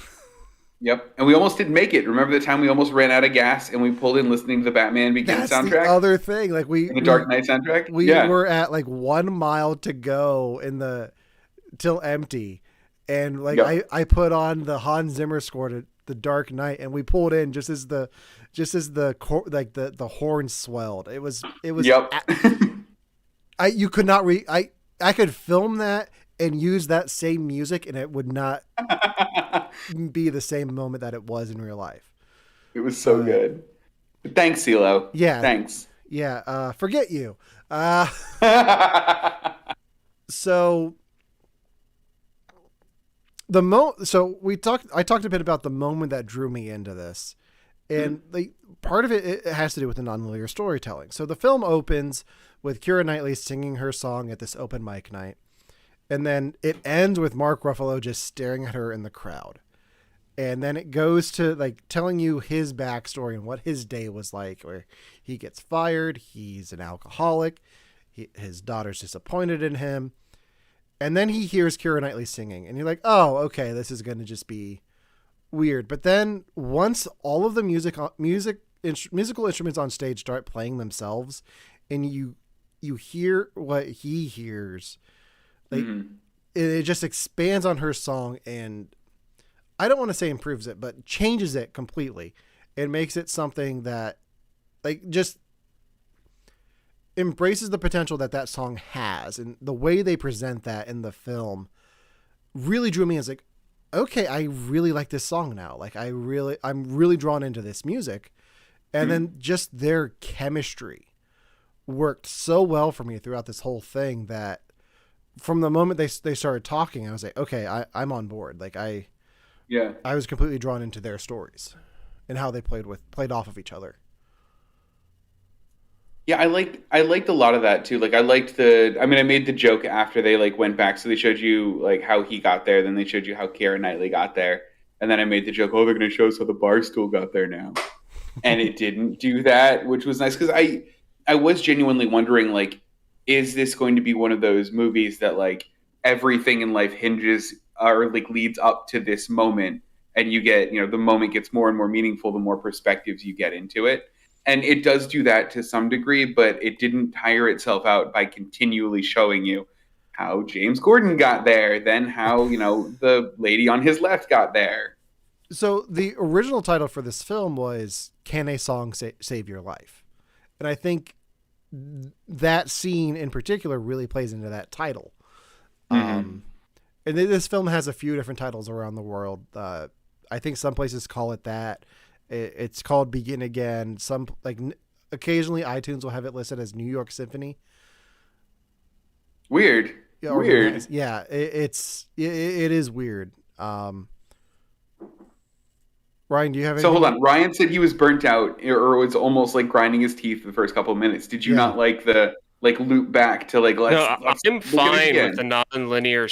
Yep, and we almost didn't make it. Remember the time we almost ran out of gas and we pulled in listening to the Batman Begins soundtrack? That's the other thing. The Dark Knight soundtrack? We were at 1 mile to go till empty. And I put on the Hans Zimmer score to The Dark Knight, and we pulled in just as the horn swelled. It was. Yep. You could not I could film that and use that same music, and it would not be the same moment that it was in real life. It was so good. But thanks, CeeLo. Yeah. Thanks. Yeah. Forget you. So I talked a bit about the moment that drew me into this, and part of it has to do with the nonlinear storytelling. So the film opens with Keira Knightley singing her song at this open mic night, and then it ends with Mark Ruffalo just staring at her in the crowd, and then it goes to telling you his backstory and what his day was like, where he gets fired, he's an alcoholic, his daughter's disappointed in him. And then he hears Keira Knightley singing, and you're like, oh, okay, this is going to just be weird. But then once all of the music musical instruments on stage start playing themselves, and you hear what he hears, like it just expands on her song, and I don't want to say improves it, but changes it completely. It makes it something that like just embraces the potential that song has, and the way they present that in the film really drew me as like, okay, I really like this song now. Like I'm really drawn into this music. And then just their chemistry worked so well for me throughout this whole thing that from the moment they started talking, I was like, okay, I'm on board. Like I was completely drawn into their stories and how they played off of each other. Yeah, I liked a lot of that too. Like I made the joke after they like went back. So they showed you like how he got there, then they showed you how Keira Knightley got there. And then I made the joke, oh, they're gonna show us how the Barstool got there now. And it didn't do that, which was nice because I was genuinely wondering, like, is this going to be one of those movies that like everything in life hinges or like leads up to this moment, and you get, the moment gets more and more meaningful the more perspectives you get into it. And it does do that to some degree, but it didn't tire itself out by continually showing you how James Corden got there, then how, the lady on his left got there. So the original title for this film was Can a Song Save Your Life? And I think that scene in particular really plays into that title. And this film has a few different titles around the world. I think some places call it that. It's called Begin Again. Some occasionally iTunes will have it listed as New York Symphony. Weird. Weird. Yeah, it is weird. Ryan, do you have anything? So hold on. Ryan said he was burnt out or was almost like grinding his teeth the first couple of minutes. Did you not like the loop back to like let's I'm fine with the nonlinear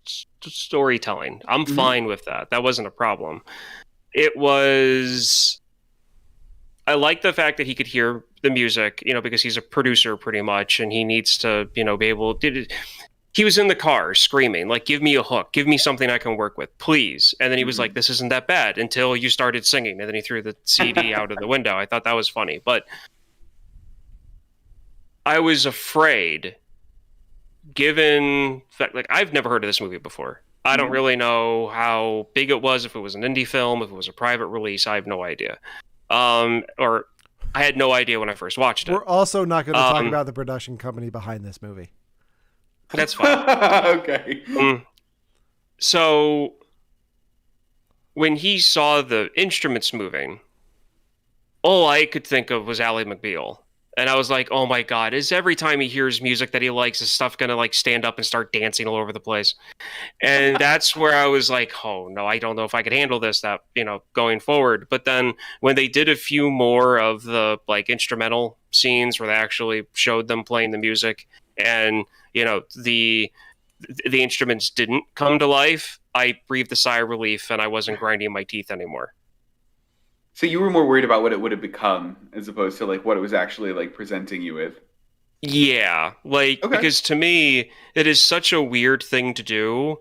storytelling. I'm fine with that. That wasn't a problem. It was, I like the fact that he could hear the music, because he's a producer pretty much, and he needs to, be able to. He was in the car screaming, like, give me a hook, give me something I can work with, please. And then he was like, this isn't that bad until you started singing. And then he threw the CD out of the window. I thought that was funny. But I was afraid, given that, like, I've never heard of this movie before. I don't really know how big it was, if it was an indie film, if it was a private release. I have no idea. Or I had no idea when I first watched it. We're also not going to talk about the production company behind this movie. That's fine. Okay. So when he saw the instruments moving, all I could think of was Ally McBeal. And I was like, oh my God, is every time he hears music that he likes, is stuff going to like stand up and start dancing all over the place? And that's where I was like, oh no, I don't know if I could handle this, going forward. But then when they did a few more of the like instrumental scenes where they actually showed them playing the music, and the instruments didn't come to life, I breathed a sigh of relief, and I wasn't grinding my teeth anymore. So you were more worried about what it would have become as opposed to like what it was actually like presenting you with. Yeah, because to me, it is such a weird thing to do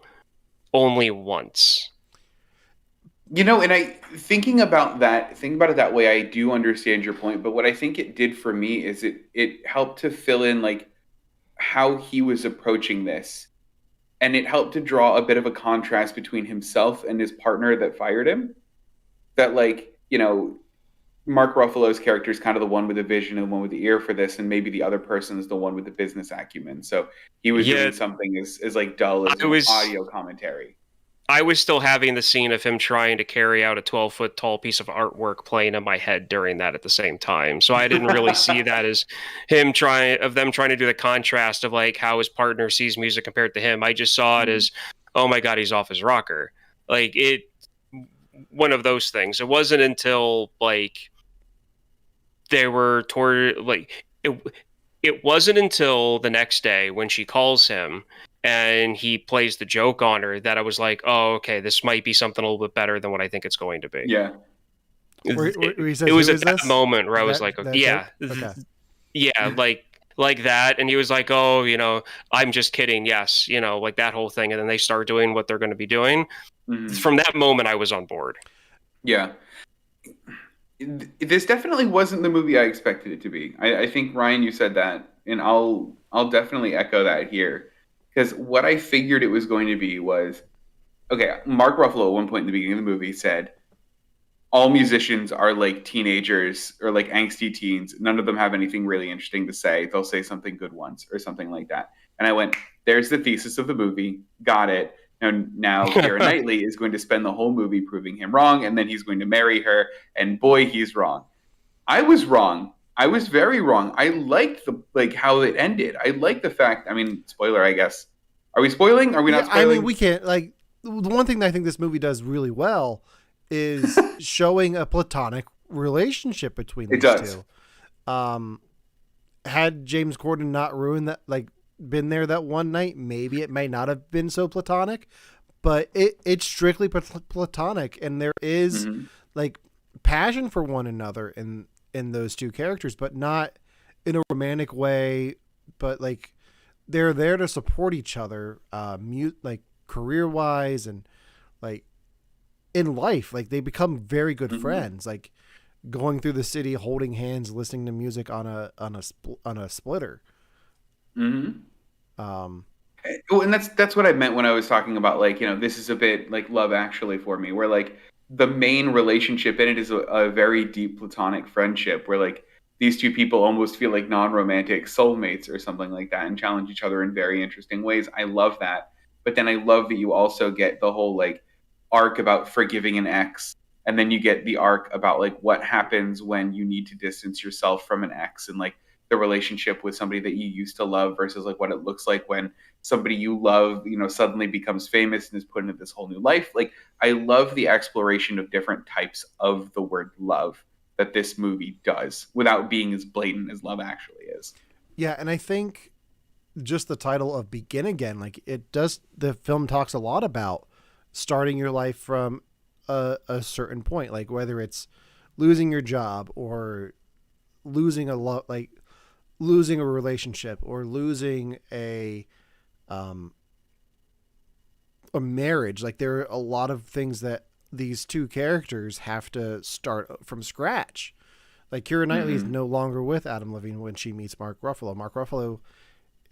only once. And thinking about it that way, I do understand your point. But what I think it did for me is it helped to fill in like how he was approaching this. And it helped to draw a bit of a contrast between himself and his partner that fired him. That Mark Ruffalo's character is kind of the one with the vision and the one with the ear for this, and maybe the other person is the one with the business acumen. So he was doing something as like dull as audio commentary. I was still having the scene of him trying to carry out a 12-foot tall piece of artwork playing in my head during that at the same time. So I didn't really see that as them trying to do the contrast of like how his partner sees music compared to him. I just saw it as, oh my God, he's off his rocker. Like one of those things. It wasn't until like they were toward like it wasn't until the next day when she calls him and he plays the joke on her that I was like, oh, okay, this might be something a little bit better than what I think it's going to be. Yeah. It was at that moment where I was like, yeah, like that. And he was like, oh, I'm just kidding. Yes. Like that whole thing. And then they start doing what they're going to be doing. From that moment, I was on board. Yeah. This definitely wasn't the movie I expected it to be. I think, Ryan, you said that, and I'll definitely echo that here, because what I figured it was going to be was, okay, Mark Ruffalo at one point in the beginning of the movie said, all musicians are like teenagers or like angsty teens. None of them have anything really interesting to say. They'll say something good once or something like that. And I went, there's the thesis of the movie. Got it. And now Keira Knightley is going to spend the whole movie proving him wrong, and then he's going to marry her, and boy, he's wrong. I was wrong. I was very wrong. I liked how it ended. I liked the fact, I mean, spoiler, I guess. Are we spoiling? Are we not spoiling? I mean, we can't, the one thing that I think this movie does really well is showing a platonic relationship between these two. Had James Corden not ruined that, been there that one night, maybe it may not have been so platonic, but it's strictly platonic, and there is passion for one another in those two characters, but not in a romantic way, but they're there to support each other, career wise and in life. They become very good friends, going through the city, holding hands, listening to music on a splitter. And that's what I meant when I was talking about this is a bit like Love Actually for me, where the main relationship in it is a very deep platonic friendship where these two people almost feel like non-romantic soulmates or something like that and challenge each other in very interesting ways. I love that. But then I love that you also get the whole arc about forgiving an ex, and then you get the arc about what happens when you need to distance yourself from an ex, and the relationship with somebody that you used to love versus what it looks like when somebody you love, suddenly becomes famous and is put into this whole new life. I love the exploration of different types of the word love that this movie does without being as blatant as Love Actually is. Yeah. And I think just the title of Begin Again, the film talks a lot about starting your life from a certain point, whether it's losing your job or losing losing a relationship or losing a marriage. There are a lot of things that these two characters have to start from scratch. Keira Knightley is no longer with Adam Levine when she meets Mark Ruffalo. Mark Ruffalo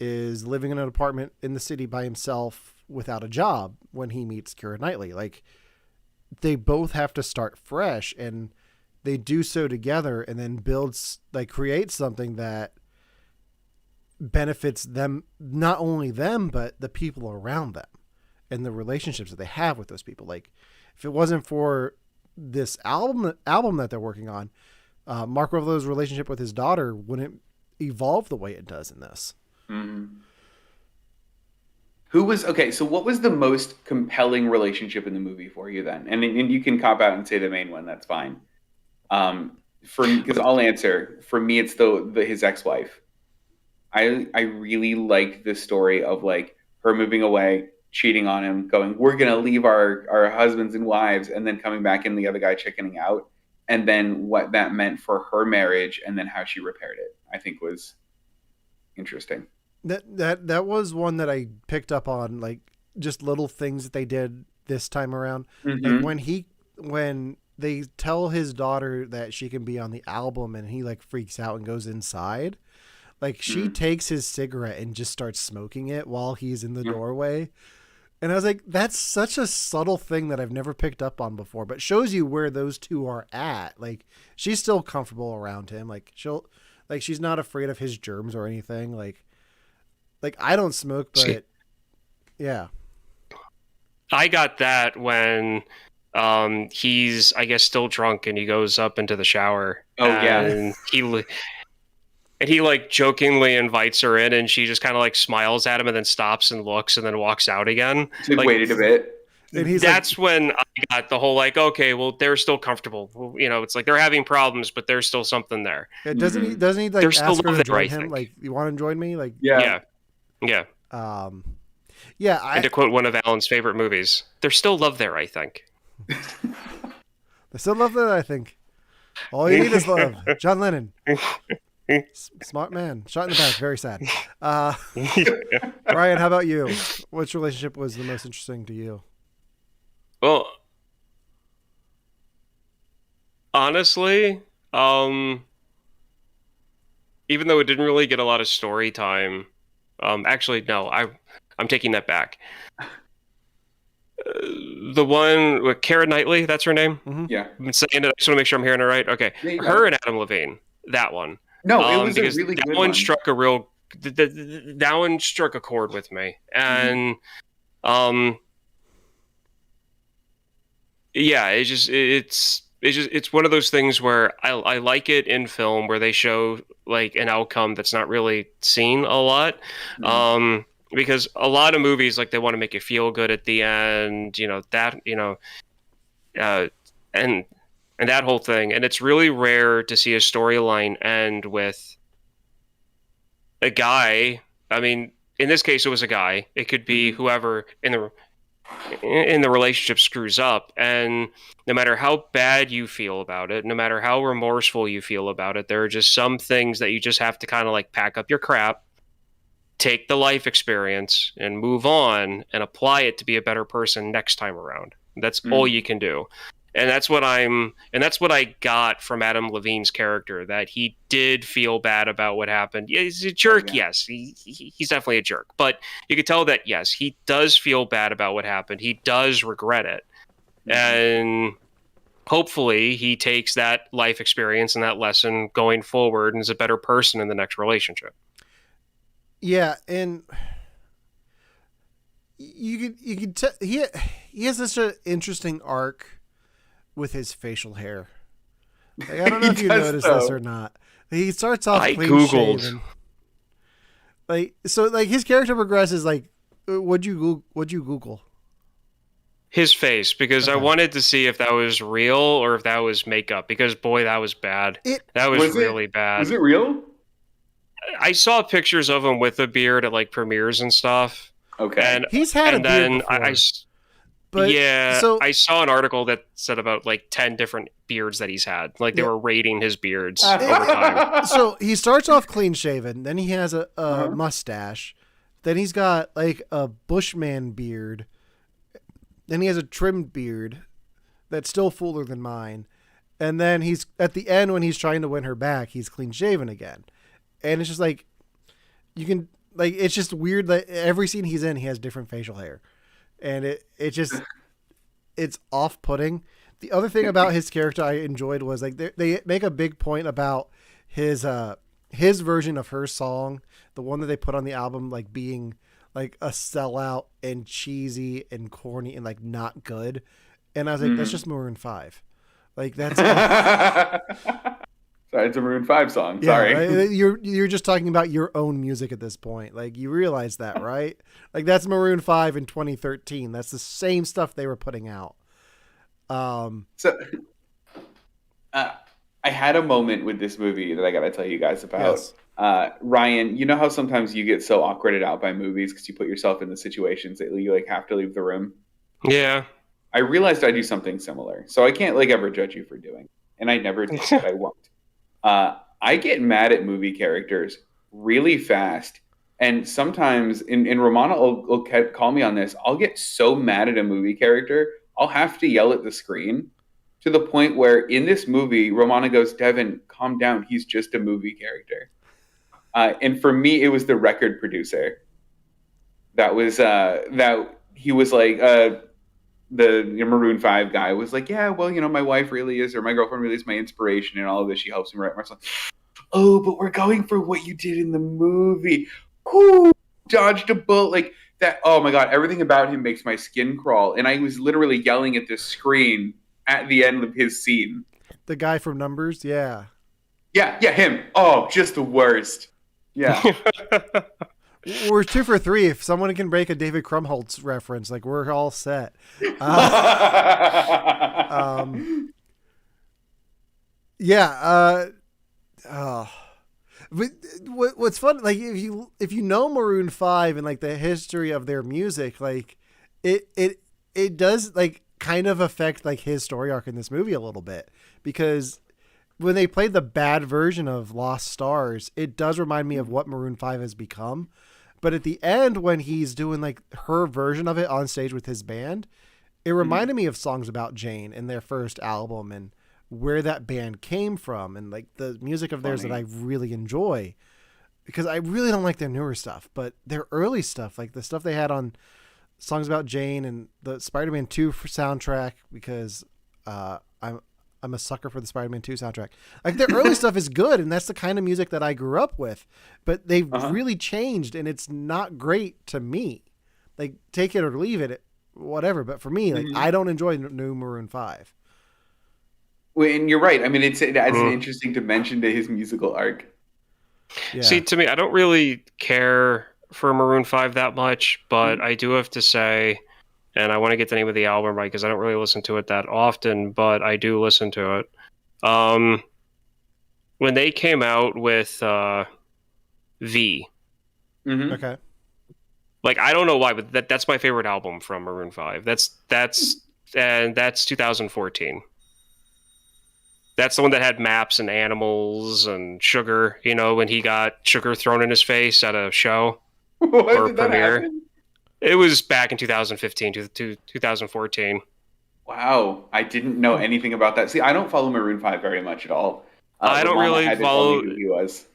is living in an apartment in the city by himself without a job when he meets Keira Knightley. They both have to start fresh, and they do so together, and then create something that benefits them, not only them, but the people around them and the relationships that they have with those people. If it wasn't for this album that they're working on, Mark Ruffalo's relationship with his daughter wouldn't evolve the way it does in this. So what was the most compelling relationship in the movie for you then? And you can cop out and say the main one, that's fine. Because I'll answer. For me, it's his ex-wife. I really liked the story of her moving away, cheating on him, going, we're going to leave our husbands and wives, and then coming back and the other guy chickening out. And then what that meant for her marriage, and then how she repaired it, I think was interesting. That was one that I picked up on, just little things that they did this time around. When they tell his daughter that she can be on the album, and he freaks out and goes inside. She takes his cigarette and just starts smoking it while he's in the doorway. And I was like, that's such a subtle thing that I've never picked up on before, but shows you where those two are at. She's still comfortable around him. She's not afraid of his germs or anything. I don't smoke, but yeah. I got that when he's, I guess, still drunk and he goes up into the shower. Oh, yeah. And he jokingly invites her in, and she just kind of smiles at him and then stops and looks and then walks out again. She waited a bit. And that's when I got the whole okay, well, they're still comfortable. Well, it's they're having problems, but there's still something there. Yeah, doesn't he they're still ask her to join him? You want to join me? Yeah. And to quote one of Alan's favorite movies, there's still love there, I think. There's still love there, I think. All you need is love. John Lennon. Smart man. Shot in the back. Very sad. Ryan, how about you? Which relationship was the most interesting to you? Well, Honestly, even though it didn't really get a lot of story time, actually no, I'm taking that back. The one with Keira Knightley, that's her name. Mm-hmm. Yeah, I've been saying it. I just want to make sure I'm hearing it right. Okay, her and Adam Levine, that one. No, it was because a really that good one one. struck a real. That one struck a chord with me, and yeah, it's one of those things where I like it in film where they show like an outcome that's not really seen a lot. Because a lot of movies, like, they want to make you feel good at the end, and that whole thing. And it's really rare to see a storyline end with a guy. I mean, in this case, it was a guy. It could be whoever in the relationship screws up, and no matter how bad you feel about it, no matter how remorseful you feel about it, there are just some things that you just have to kind of like pack up your crap, take the life experience and move on and apply it to be a better person next time around. That's all you can do. And that's what I got from Adam Levine's character, that he did feel bad about what happened. Yeah, he's a jerk. Yes, he's definitely a jerk. But you could tell that, yes, he does feel bad about what happened. He does regret it. And hopefully he takes that life experience and that lesson going forward and is a better person in the next relationship. Yeah, and you could tell he has such an interesting arc with his facial hair. Like, I don't know if you noticed this or not. He starts off clean shaven. Like, so, like, his character progresses. Like, what'd you Google? His face, because I wanted to see if that was real or if that was makeup. Because boy, that was bad. That was really bad. Was it real? I saw pictures of him with a beard at like premieres and stuff. Okay, and he's had a beard before. But yeah, so I saw an article that said about like 10 different beards that he's had. Like, they were rating his beards over time. So he starts off clean shaven, then he has a mustache, then he's got like a Bushman beard, then he has a trimmed beard that's still fuller than mine, and then he's at the end when he's trying to win her back, he's clean shaven again, and it's just like you can like it's just weird that every scene he's in he has different facial hair. And it's off-putting. The other thing about his character I enjoyed was like they make a big point about his version of her song, the one that they put on the album, like being like a sellout and cheesy and corny and like not good. And I was like, that's just Maroon 5. Like, that's Sorry, it's a Maroon 5 song. Yeah, sorry. Right? You're just talking about your own music at this point. Like, you realize that, right? Like, that's Maroon 5 in 2013. That's the same stuff they were putting out. I had a moment with this movie that I got to tell you guys about. Yes. Ryan, you know how sometimes you get so awkwarded out by movies because you put yourself in the situations that you like have to leave the room? Yeah. I realized I do something similar. So I can't like ever judge you for doing it. And I never did, but I won't. I get mad at movie characters really fast. And sometimes, and Romana will call me on this, I'll get so mad at a movie character, I'll have to yell at the screen to the point where in this movie, Romana goes, Devin, calm down. He's just a movie character. And for me, it was the record producer. That was, that he was like, the Maroon 5 guy was like, yeah, well, you know, my wife really is, or my girlfriend really is my inspiration and all of this. She helps me write my song. Oh, but we're going for what you did in the movie. Whoo, dodged a bullet. Like that. Oh my God. Everything about him makes my skin crawl. And I was literally yelling at this screen at the end of his scene. The guy from Numbers. Yeah. Yeah. Him. Oh, just the worst. Yeah. We're 2 for 3. If someone can break a David Krumholtz reference, like, we're all set. But what's fun, like, if you know Maroon 5 and like the history of their music, like it does like kind of affect like his story arc in this movie a little bit, because when they played the bad version of Lost Stars, it does remind me of what Maroon 5 has become. But at the end, when he's doing like her version of it on stage with his band, it reminded me of songs about Jane in their first album and where that band came from and like the music of theirs that I really enjoy, because I really don't like their newer stuff, but their early stuff, like the stuff they had on Songs About Jane and the Spider-Man 2 soundtrack, because I'm a sucker for the Spider-Man 2 soundtrack. Like their early stuff is good, and that's the kind of music that I grew up with, but they've really changed, and it's not great to me. Like, take it or leave it, whatever. But for me, like, I don't enjoy new Maroon 5. Well, and you're right. I mean, it adds an interesting dimension to his musical arc. Yeah. See, to me, I don't really care for Maroon 5 that much, but I do have to say, and I want to get the name of the album right because I don't really listen to it that often, but I do listen to it. When they came out with V. Okay. Like, I don't know why, but that's my favorite album from Maroon 5. That's 2014. That's the one that had maps and animals and sugar, you know, when he got sugar thrown in his face at a show or a premiere. It was back in 2015 to 2014. Wow. I didn't know anything about that. See, I don't follow Maroon 5 very much at all. I don't really follow... Who he was.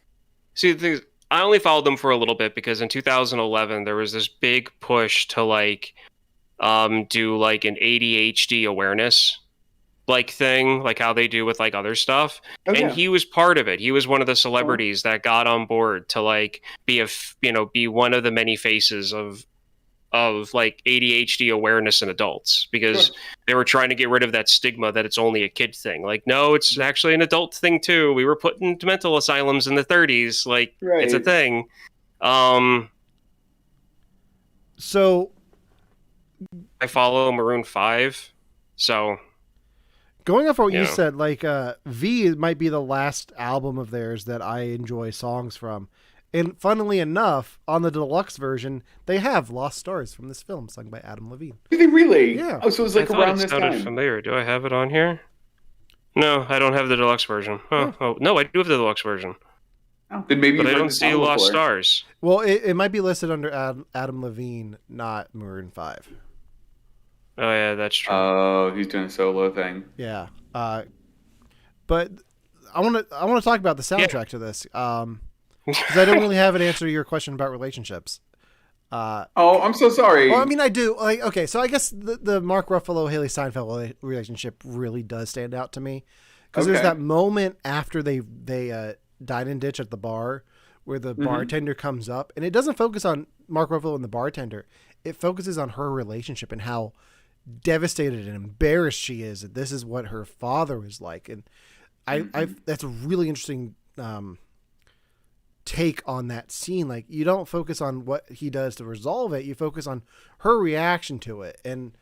See, the thing is, I only followed them for a little bit because in 2011 there was this big push to like do like an ADHD awareness like thing, like how they do with like other stuff. And he was part of it. He was one of the celebrities that got on board to like be one of the many faces of like ADHD awareness in adults, because they were trying to get rid of that stigma that it's only a kid thing. Like, no, it's actually an adult thing too. We were put into mental asylums in the 30s. Like, it's a thing. So I follow Maroon 5. So going off what you said, like V might be the last album of theirs that I enjoy songs from. And funnily enough, on the deluxe version, they have Lost Stars from this film, sung by Adam Levine. Did they really? Yeah. Oh, so it was like around this time. It sounded familiar. Do I have it on here? No, I don't have the deluxe version. Oh, no, I do have the deluxe version. Oh, then maybe. But I don't see Lost Stars. Well, it might be listed under Adam Levine, not Maroon 5. Oh yeah, that's true. Oh, he's doing a solo thing. Yeah. But I want to talk about the soundtrack to this. Because I don't really have an answer to your question about relationships. I'm so sorry. Well, I mean, I do. Like, okay, so I guess the Mark Ruffalo Haley Steinfeld relationship really does stand out to me, because there's that moment after they dine and ditch at the bar where the bartender comes up, and it doesn't focus on Mark Ruffalo and the bartender. It focuses on her relationship and how devastated and embarrassed she is that this is what her father was like, and I that's a really interesting take on that scene. Like, you don't focus on what he does to resolve it, you focus on her reaction to it. And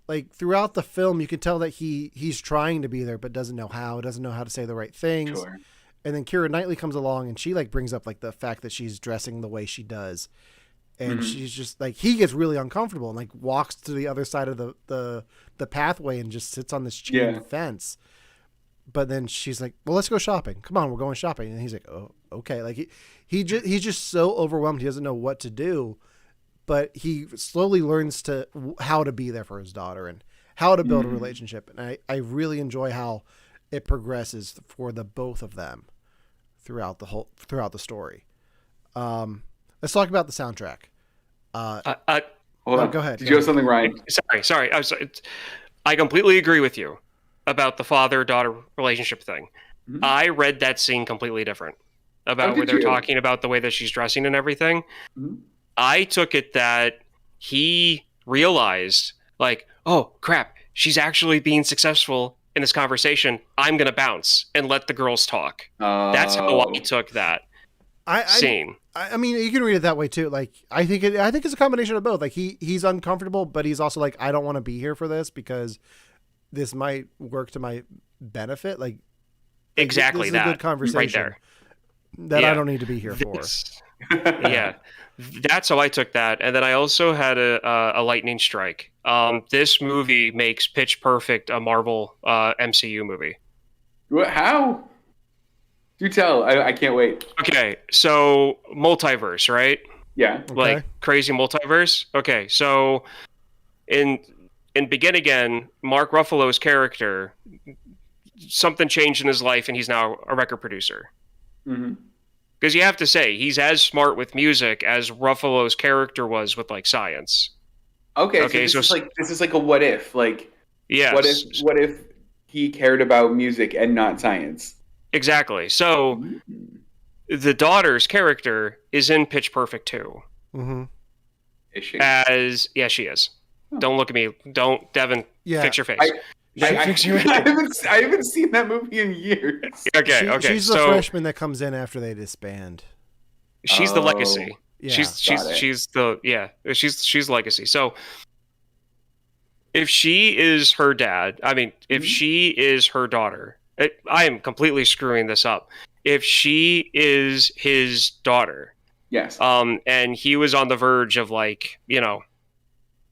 like throughout the film you can tell that he's trying to be there but doesn't know how to say the right things. And then Keira Knightley comes along and she like brings up like the fact that she's dressing the way she does, and she's just like, he gets really uncomfortable and like walks to the other side of the pathway and just sits on this chain fence. But then she's like, well, let's go shopping. Come on, we're going shopping. And he's like, oh, okay. Like he's just so overwhelmed. He doesn't know what to do, but he slowly learns how to be there for his daughter and how to build a relationship. And I really enjoy how it progresses for the both of them throughout the story. Let's talk about the soundtrack. Hold on. Go ahead. Did you have something, Ryan? Sorry. I completely agree with you about the father-daughter relationship thing. I read that scene completely different about where they're talking about the way that she's dressing and everything. I took it that he realized, like, oh crap, she's actually being successful in this conversation. I'm going to bounce and let the girls talk. That's how I took that scene. I mean, you can read it that way too. Like, I think it's a combination of both. Like he's uncomfortable, but he's also like, I don't want to be here for this because this might work to my benefit. Like exactly, this is that a good conversation right there that I don't need to be here for. Yeah, that's how I took that. And then I also had a lightning strike. This movie makes Pitch Perfect a Marvel MCU movie. What? How? Do tell. I can't wait. Okay, so multiverse, right? Yeah. Like crazy multiverse. Okay, so in Begin Again, Mark Ruffalo's character something changed in his life and he's now a record producer. Mm-hmm. Because you have to say, he's as smart with music as Ruffalo's character was with like science. Okay, so this is like a what if, like, yes. What if he cared about music and not science? Exactly. So the daughter's character is in Pitch Perfect 2. Mm-hmm. Is she? She is. Oh. Don't look at me. Don't, Devin. Fix your face. I haven't seen that movie in years. Okay. She's the freshman that comes in after they disband. She's the legacy. Yeah, she's legacy. So if she is her dad, if she is her daughter, I am completely screwing this up. If she is his daughter, yes, and he was on the verge of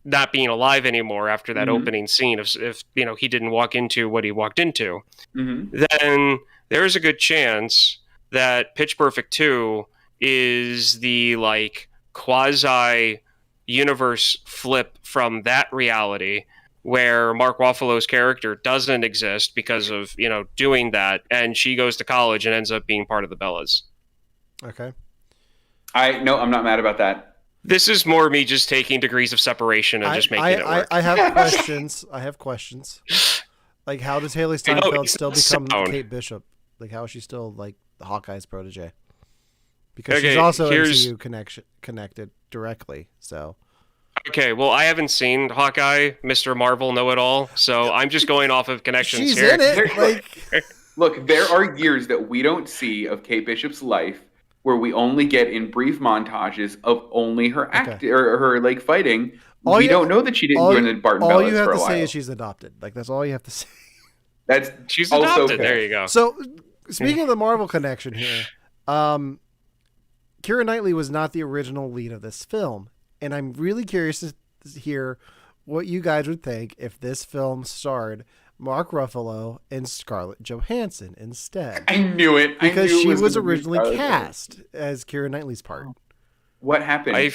not being alive anymore after that opening scene, if he didn't walk into what he walked into, then there's a good chance that Pitch Perfect 2 is the quasi universe flip from that reality where Mark Ruffalo's character doesn't exist because of doing that, and she goes to college and ends up being part of the Bellas. Okay. I'm not mad about that. This is more me just taking degrees of separation and just making it work. I have questions. Like, how does Haley Steinfeld still become Kate Bishop? Like, how is she still Hawkeye's protege? Because she's also MCU connected directly. So. Okay, well, I haven't seen Hawkeye, Mr. Marvel Know-It-All, so I'm just going off of connections she's here. In it. Look, there are years that we don't see of Kate Bishop's life where we only get in brief montages of only her or her fighting. We don't know that she didn't join the Barton Bellas for a while. All you have to say is she's adopted. That's all you have to say. She's adopted. There you go. So, speaking of the Marvel connection here, Keira Knightley was not the original lead of this film, and I'm really curious to hear what you guys would think if this film starred Mark Ruffalo and Scarlett Johansson instead. I knew it. Because she was originally cast as Keira Knightley's part. What happened?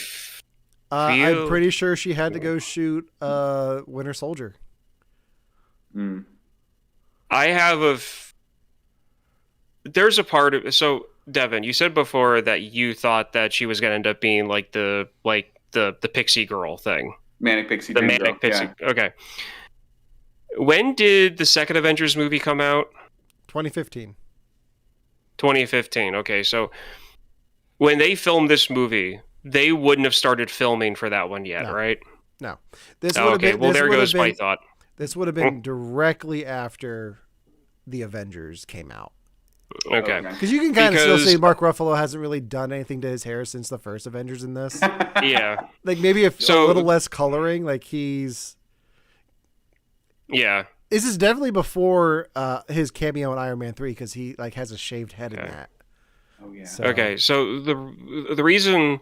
I'm pretty sure she had to go shoot Winter Soldier. There's a part of... So, Devin, you said before that you thought that she was going to end up being the pixie girl thing. Manic Pixie. The Manic Pixie. Yeah. Okay. When did the second Avengers movie come out? 2015. 2015. Okay, so when they filmed this movie, they wouldn't have started filming for that one yet, right? No. There goes my thought. This would have been directly after the Avengers came out. Okay. Because you can kind of still see Mark Ruffalo hasn't really done anything to his hair since the first Avengers in this. Yeah. Maybe a little less coloring. He's... Yeah. This is definitely before his cameo in Iron Man 3 because he has a shaved head in that. Oh yeah. So the reason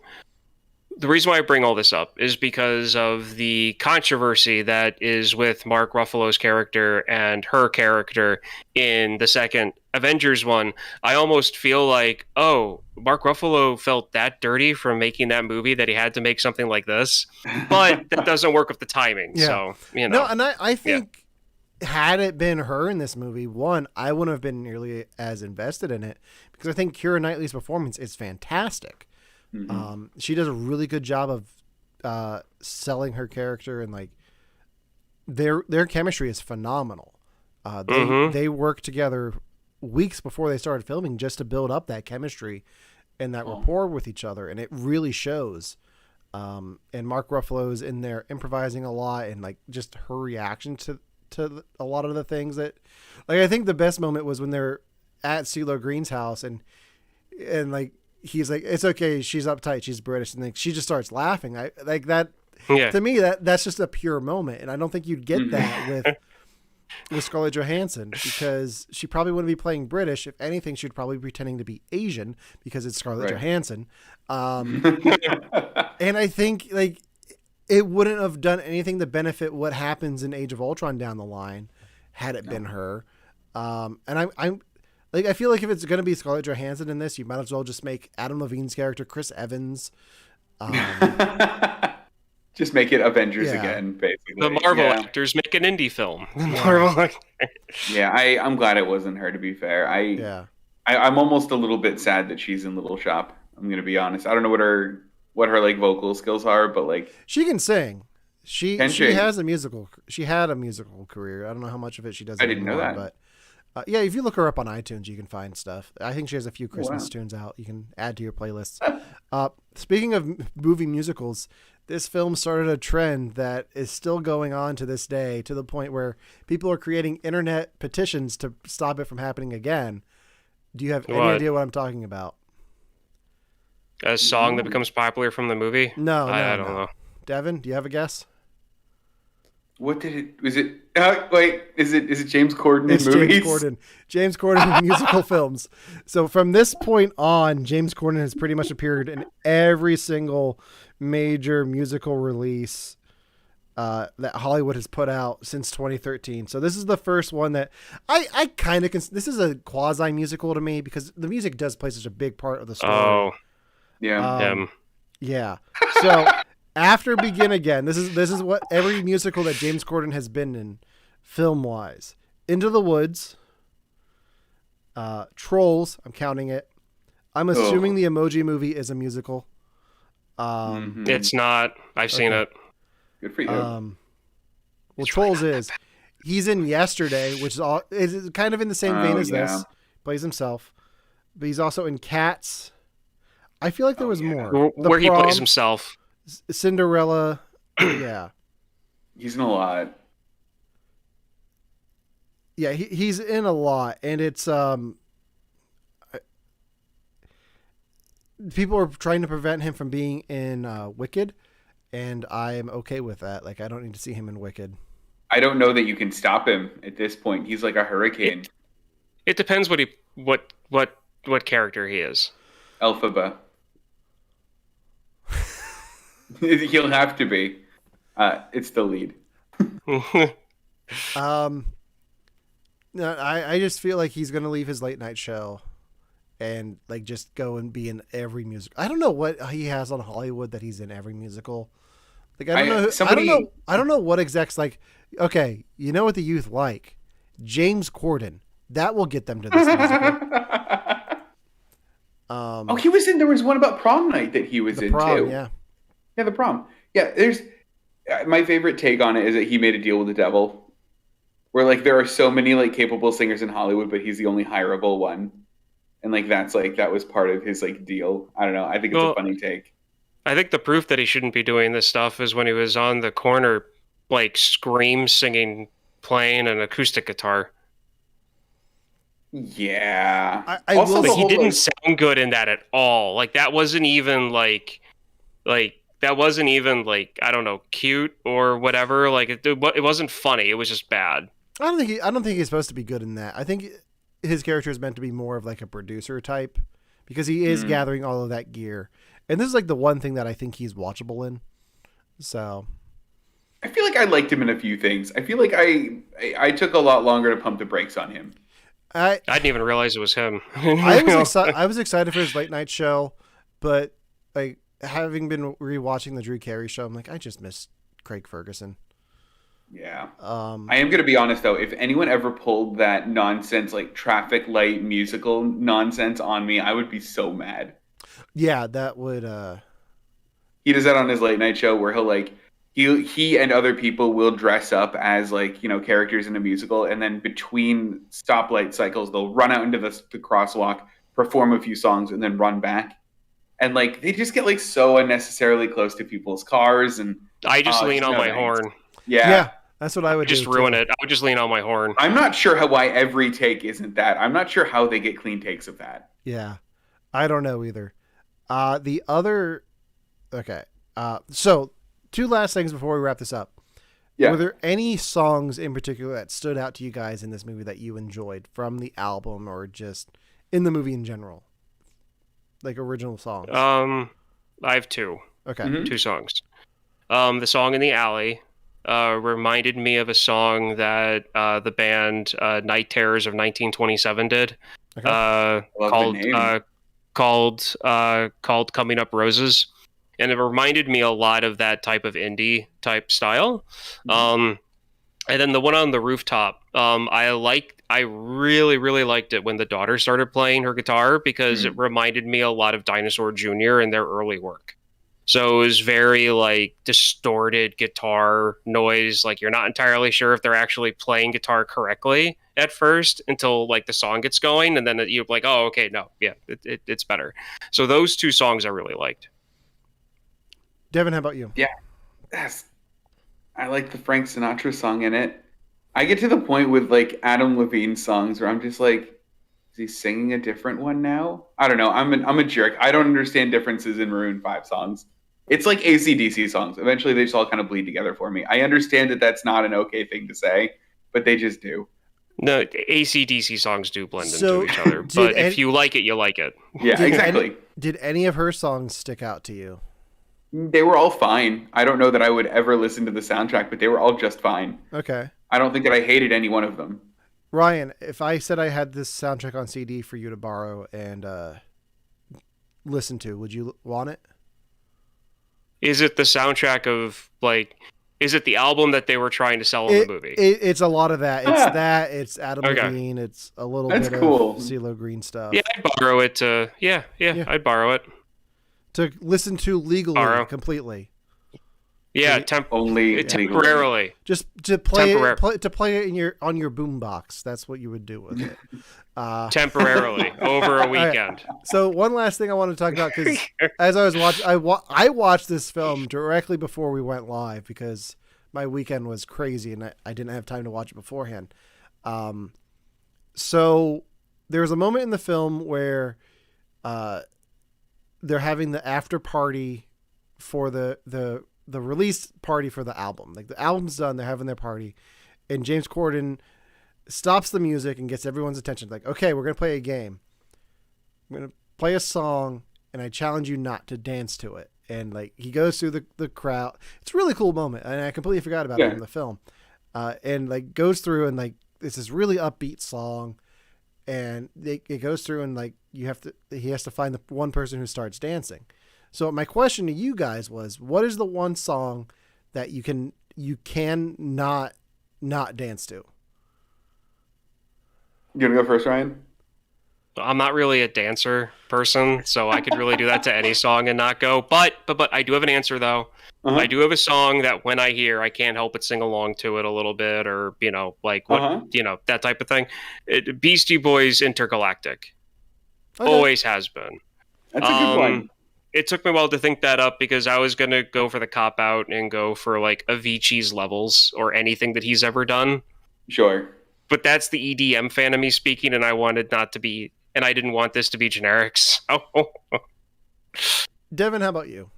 why I bring all this up is because of the controversy that is with Mark Ruffalo's character and her character in the second Avengers one. I almost feel like, Mark Ruffalo felt that dirty from making that movie that he had to make something like this, but that doesn't work with the timing. Yeah. So, No, and I think had it been her in this movie, I wouldn't have been nearly as invested in it because I think Keira Knightley's performance is fantastic. Mm-hmm. She does a really good job of selling her character, and their chemistry is phenomenal. They work together weeks before they started filming just to build up that chemistry and that rapport with each other, and it really shows. And Mark Ruffalo is in there improvising a lot, and just her reaction to a lot of the things that, I think the best moment was when they're at CeeLo Green's house, and he's like, it's okay, she's uptight, she's British, and she just starts laughing. I like that. Yeah. To me, that's just a pure moment, and I don't think you'd get that with Scarlett Johansson because she probably wouldn't be playing British. If anything, she'd probably be pretending to be Asian because it's Scarlett Johansson. And I think it wouldn't have done anything to benefit what happens in Age of Ultron down the line had it been her. And I'm I feel like if it's going to be Scarlett Johansson in this, you might as well just make Adam Levine's character Chris Evans. Just make it Avengers again, basically. The Marvel actors make an indie film. I'm glad it wasn't her, to be fair. I'm almost a little bit sad that she's in Little Shop. I'm going to be honest. I don't know what her like vocal skills are, but like she can sing. She had a musical career. I don't know how much of it she does. I didn't know that. But if you look her up on iTunes, you can find stuff. I think she has a few Christmas tunes out. You can add to your playlists. Speaking of movie musicals, this film started a trend that is still going on to this day, to the point where people are creating internet petitions to stop it from happening again. Do you have any idea what I'm talking about? A song that becomes popular from the movie? No, I don't know. Devin, do you have a guess? What did it? Was it? Is it James Corden in movies? James Corden in musical films. So from this point on, James Corden has pretty much appeared in every single major musical release that Hollywood has put out since 2013. So this is the first one that I kind of this is a quasi musical to me, because the music does play such a big part of the story. Oh, yeah, yeah. So after Begin Again, this is what every musical that James Corden has been in, film wise: Into the Woods, Trolls. I'm counting it. I'm assuming the Emoji Movie is a musical. It's not. I've seen it. Good for you. Well, Trolls is. He's in Yesterday, which is kind of in the same vein as this. Plays himself, but he's also in Cats. I feel like there was more. Where he plays himself. Cinderella. Yeah. He's in a lot. Yeah, he's in a lot, and it's people are trying to prevent him from being in Wicked, and I'm okay with that. Like, I don't need to see him in Wicked. I don't know that you can stop him at this point. He's like a hurricane. It depends what character he is. Elphaba. He'll have to be. It's the lead. No, I just feel like he's gonna leave his late night show and like just go and be in every musical. I don't know what he has on Hollywood that he's in every musical. Like I don't know what execs like. Okay, you know what the youth like? James Corden. That will get them to this musical. He was in. There was one about prom night that he was in too. Yeah, the prom. Yeah, there's my favorite take on it is that he made a deal with the devil. Where like there are so many like capable singers in Hollywood, but he's the only hireable one, and like that was part of his like deal. I don't know. I think it's a funny take. I think the proof that he shouldn't be doing this stuff is when he was on the corner, like scream singing, playing an acoustic guitar. Yeah, he didn't sound good in that at all. Like that wasn't even like that wasn't even like, I don't know, cute or whatever. Like it wasn't funny. It was just bad. I don't think he's supposed to be good in that. I think his character is meant to be more of like a producer type, because he is gathering all of that gear. And this is like the one thing that I think he's watchable in. So I feel like I liked him in a few things. I feel like I took a lot longer to pump the brakes on him. I didn't even realize it was him. I was excited for his late night show, but like having been rewatching the Drew Carey show, I'm like, I just miss Craig Ferguson. Yeah. I am going to be honest though. If anyone ever pulled that nonsense, like traffic light musical nonsense on me, I would be so mad. Yeah, that would, He does that on his late night show where he'll like, he and other people will dress up as like, characters in a musical. And then between stoplight cycles, they'll run out into the crosswalk, perform a few songs, and then run back. And like, they just get like so unnecessarily close to people's cars. And I just lean on my horn. Yeah. That's what I would just ruin it. I would just lean on my horn. I'm not sure why every take isn't that. I'm not sure how they get clean takes of that. Yeah. I don't know either. So 2 last things before we wrap this up. Yeah. Were there any songs in particular that stood out to you guys in this movie that you enjoyed from the album or just in the movie in general? Like original songs? I have 2. Okay. Mm-hmm. 2 songs. The song In the Alley reminded me of a song that the band Night Terrors of 1927 did. Okay. Called Coming Up Roses. and it reminded me a lot of that type of indie type style. And then the one on the rooftop, I really, really liked it when the daughter started playing her guitar, because it reminded me a lot of Dinosaur Jr. and their early work. So it was very like distorted guitar noise. Like you're not entirely sure if they're actually playing guitar correctly at first until like the song gets going. And then you're like, oh, okay, no, yeah, it's better. So those two songs I really liked. Devin, how about you? Yeah. I like the Frank Sinatra song in it. I get to the point with like Adam Levine's songs where I'm just like, is he singing a different one now? I don't know. I'm a jerk. I don't understand differences in Maroon 5 songs. It's like AC/DC songs. Eventually, they just all kind of bleed together for me. I understand that that's not an okay thing to say, but they just do. No, AC/DC songs do blend into each other. But if you like it, you like it. Yeah, exactly. Did any of her songs stick out to you? They were all fine. I don't know that I would ever listen to the soundtrack, but they were all just fine. Okay. I don't think that I hated any one of them. Ryan, if I said I had this soundtrack on CD for you to borrow and listen to, would you want it? Is it the soundtrack of like? Is it the album that they were trying to sell in the movie? It's a lot of that. It's that. It's Adam Levine. It's a little bit of CeeLo Green stuff. Yeah, I'd borrow it. I'd borrow it to listen to legally, completely. Yeah, temporarily. Just to play it in on your boombox. That's what you would do with it. Temporarily over a weekend. Right. So one last thing I want to talk about, because as I was watching, I watched this film directly before we went live because my weekend was crazy and I didn't have time to watch it beforehand. So there's a moment in the film where they're having the after party for the release party for the album. Like the album's done, they're having their party, and James Corden stops the music and gets everyone's attention. Like, okay, we're going to play a game. I'm going to play a song, and I challenge you not to dance to it. And like, he goes through the crowd. It's a really cool moment. And I completely forgot about it in the film. And like goes through and like, it's this really upbeat song. And it goes through and like, he has to find the one person who starts dancing. So my question to you guys was, what is the one song that you can not dance to? You gonna go first, Ryan? I'm not really a dancer person, so I could really do that to any song and not go. But I do have an answer though. I do have a song that when I hear, I can't help but sing along to it a little bit, or like what that type of thing. Beastie Boys, Intergalactic, always has been. That's a good one. It took me a while to think that up because I was going to go for the cop-out and go for like Avicii's Levels or anything that he's ever done. Sure. But that's the EDM fan of me speaking, and I didn't want this to be generic, so... Devin, how about you?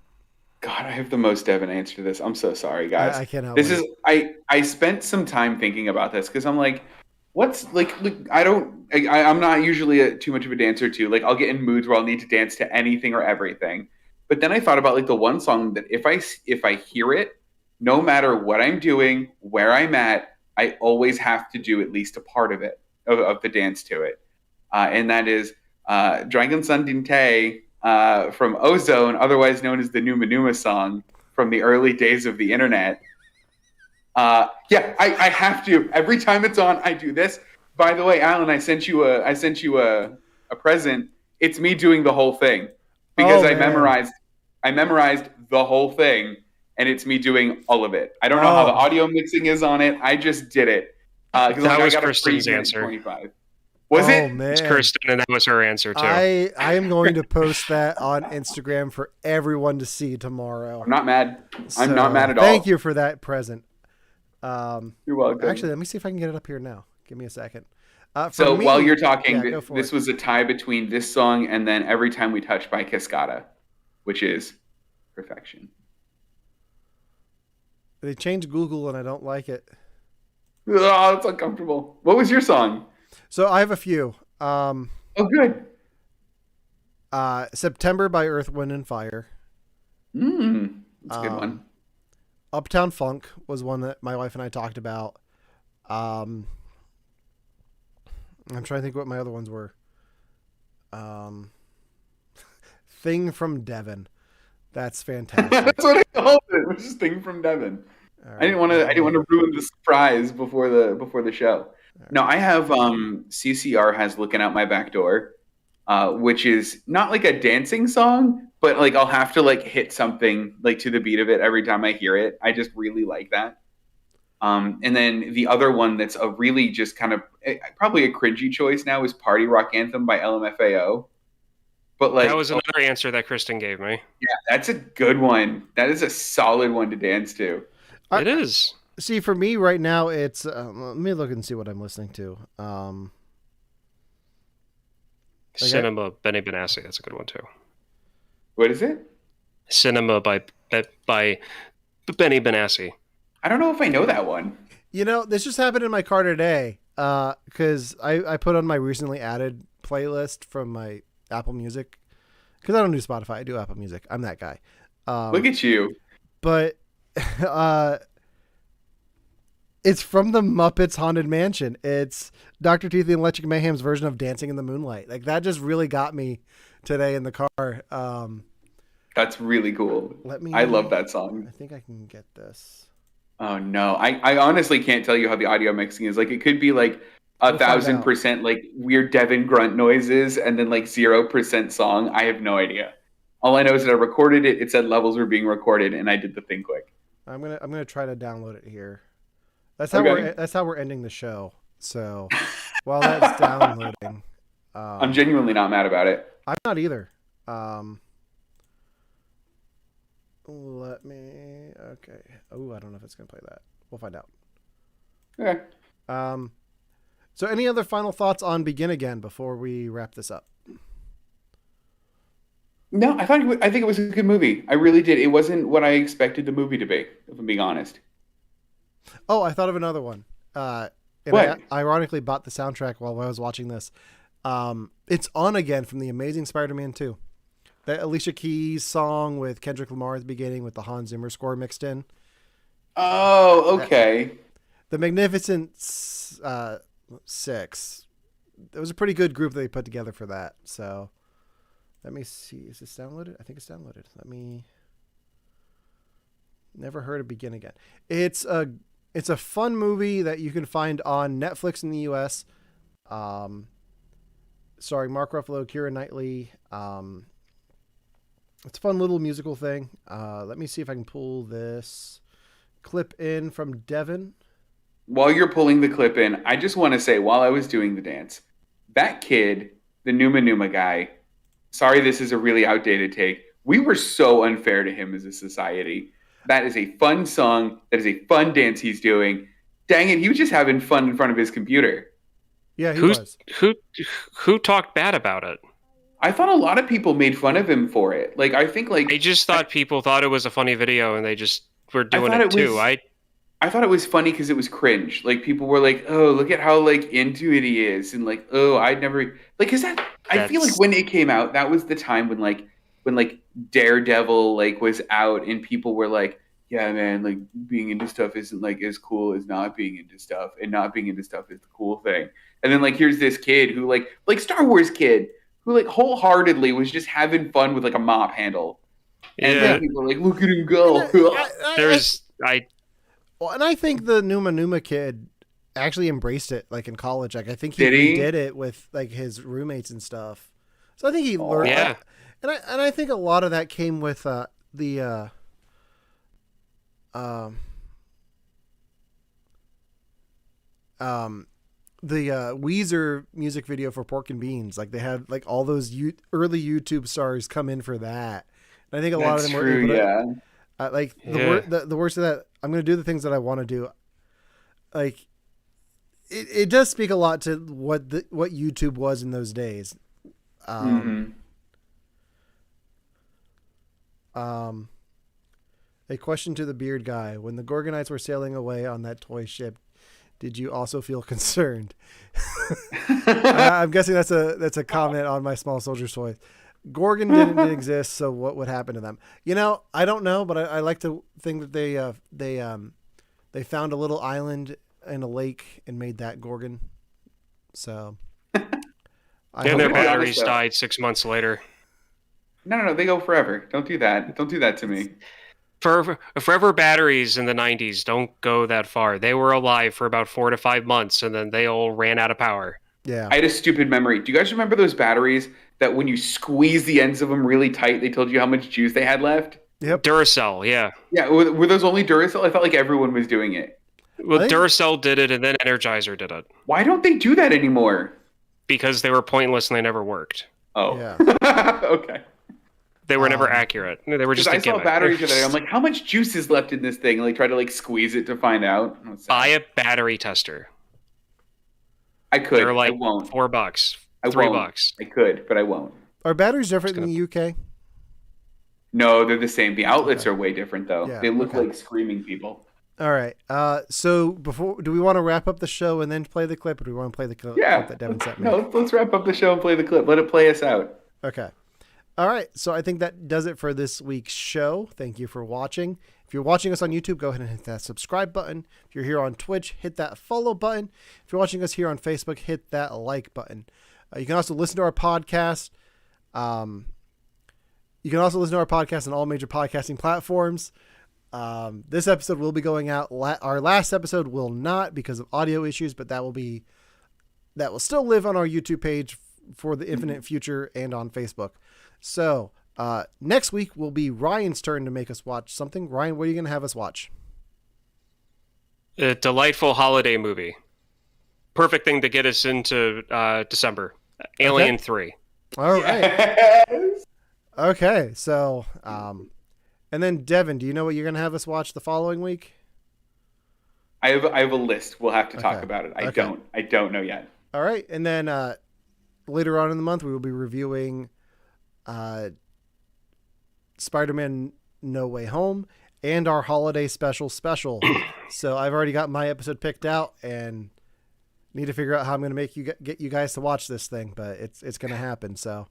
God, I have the most Devin answer to this. I'm so sorry, guys. I can't help it. I spent some time thinking about this because I'm like, what's like I'm not usually too much of a dancer too. Like I'll get in moods where I'll need to dance to anything or everything. But then I thought about like the one song that if I hear it, no matter what I'm doing, where I'm at, I always have to do at least a part of it, of the dance to it. And that is Dragon Sandinte from Ozone, otherwise known as the Numa Numa song from the early days of the internet. I have to. Every time it's on, I do this. By the way, Alan, I sent you a present. It's me doing the whole thing because I memorized the whole thing, and it's me doing all of it. I don't know how the audio mixing is on it. I just did it. That was Kristen's answer. 25. Was it? Man. It's Kristen, and that was her answer too. I am going to post that on Instagram for everyone to see tomorrow. I'm not mad. I'm not mad at all. Thank you for that present. You're welcome. Actually, let me see if I can get it up here now. Give me a second. While you're talking, this was a tie between this song and then Every Time We Touch by Cascada, which is perfection. They changed Google and I don't like it. Oh, it's uncomfortable. What was your song? So I have a few. Good. September by Earth, Wind and Fire. That's a good one. Uptown Funk was one that my wife and I talked about. I'm trying to think what my other ones were. Thing from Devon. That's fantastic. That's what I called it. It was just Thing from Devin. Right. I didn't want to ruin the surprise before the show. Right. No, I have CCR has Looking Out My Back Door, which is not like a dancing song, but like I'll have to like hit something like to the beat of it every time I hear it. I just really like that. And then the other one that's a really just kind of probably a cringy choice now is Party Rock Anthem by Lmfao. But like that was another answer that Kristen gave me. Yeah, that's a good one. That is a solid one to dance to. It is. See, for me right now, it's let me look and see what I'm listening to. Cinema, Benny Benassi. That's a good one too. What is it? Cinema by Benny Benassi. I don't know if I know that one. You know, this just happened in my car today because I put on my recently added playlist from my Apple Music, because I don't do Spotify. I do Apple Music. I'm that guy. Look at you. But it's from the Muppets Haunted Mansion. It's Dr. Teeth and Electric Mayhem's version of Dancing in the Moonlight. Like, that just really got me today in the car. That's really cool. I love that song. I think I can get this. Oh no, I honestly can't tell you how the audio mixing is. Like, it could be like 1,000% like weird Devin grunt noises and then like 0% song. I have no idea. All I know is that I recorded it. It said levels were being recorded, and I did the thing quick. I'm gonna try to download it here. That's how we're ending the show. So while that's downloading, I'm genuinely not mad about it. I'm not either. Let me. Okay. Oh, I don't know if it's gonna play that. We'll find out. Okay. So any other final thoughts on Begin Again before we wrap this up? No, I think it was a good movie. I really did. It wasn't what I expected the movie to be, if I'm being honest. Oh, I thought of another one. What? I ironically bought the soundtrack while I was watching this. It's On Again from The Amazing Spider-Man 2. That Alicia Keys song with Kendrick Lamar at the beginning with the Hans Zimmer score mixed in. Oh, okay. The Magnificent Six. It was a pretty good group that they put together for that. So let me see. Is this downloaded? I think it's downloaded. Never heard of Begin Again. It's a fun movie that you can find on Netflix in the US. Starring Mark Ruffalo, Keira Knightley. It's a fun little musical thing. Let me see if I can pull this clip in from Devin. While you're pulling the clip in, I just want to say, while I was doing the dance, that kid, the Numa Numa guy, sorry, this is a really outdated take. We were so unfair to him as a society. That is a fun song. That is a fun dance he's doing. Dang it, he was just having fun in front of his computer. Yeah, he was. Who talked bad about it? I thought a lot of people made fun of him for it. Like, I think like... I just thought people thought it was a funny video and they just were doing it too. I thought it was funny because it was cringe. Like, people were like, oh, look at how like into it he is. And like, oh, I'd never... Like, I feel like when it came out, that was the time when Daredevil like was out and people were like, yeah, man, like being into stuff isn't like as cool as not being into stuff, and not being into stuff is the cool thing. And then like here's this kid who like Star Wars kid who like wholeheartedly was just having fun with like a mop handle. And then people were like, look at him go. Well, and I think the Numa Numa kid actually embraced it like in college. Like I think he did it with like his roommates and stuff. So I think he learned. Yeah. And I think a lot of that came with the Weezer music video for Pork and Beans. Like they had like all those early YouTube stars come in for that. And I think a lot of them were able to, the worst of that. I'm going to do the things that I want to do. Like it does speak a lot to what YouTube was in those days. A question to the beard guy: when the Gorgonites were sailing away on that toy ship, did you also feel concerned? I'm guessing that's a comment on my Small Soldiers toys. Gorgon didn't exist, so what would happen to them? You know, I don't know, but I like to think that they found a little island in a lake and made that Gorgon. So, their batteries died 6 months later. No, they go forever. Don't do that. Don't do that to me. Forever batteries in the 90s don't go that far. They were alive for about 4 to 5 months, and then they all ran out of power. Yeah. I had a stupid memory. Do you guys remember those batteries that when you squeeze the ends of them really tight, they told you how much juice they had left? Yep. Duracell, yeah. Yeah, were those only Duracell? I felt like everyone was doing it. Well, Duracell did it, and then Energizer did it. Why don't they do that anymore? Because they were pointless and they never worked. Oh. Yeah. Okay. They were never accurate. They were just a gimmick. I saw batteries today. I'm like, how much juice is left in this thing? And try to squeeze it to find out. Buy a battery tester. I could. They're like I won't. $4, $3. I could, but I won't. Are batteries different in the UK? No, they're the same. The outlets are way different, though. Yeah, they look like screaming people. All right. So do we want to wrap up the show and then play the clip, or do we want to play the clip that Devin sent me? No, let's wrap up the show and play the clip. Let it play us out. Okay. All right. So I think that does it for this week's show. Thank you for watching. If you're watching us on YouTube, go ahead and hit that subscribe button. If you're here on Twitch, hit that follow button. If you're watching us here on Facebook, hit that like button. You can also listen to our podcast. You can also listen to our podcast on all major podcasting platforms. This episode will be going out. Our last episode will not because of audio issues, but that will still live on our YouTube page for the infinite future and on Facebook. So next week will be Ryan's turn to make us watch something. Ryan, what are you going to have us watch? A delightful holiday movie. Perfect thing to get us into December. Alien 3. All right. Yes. Okay. So, and then Devin, do you know what you're going to have us watch the following week? I have a list. We'll have to talk about it. I don't know yet. All right. And then later on in the month, we will be reviewing Spider-Man No Way Home and our holiday special. So I've already got my episode picked out and need to figure out how I'm going to get you guys to watch this thing, but it's going to happen. So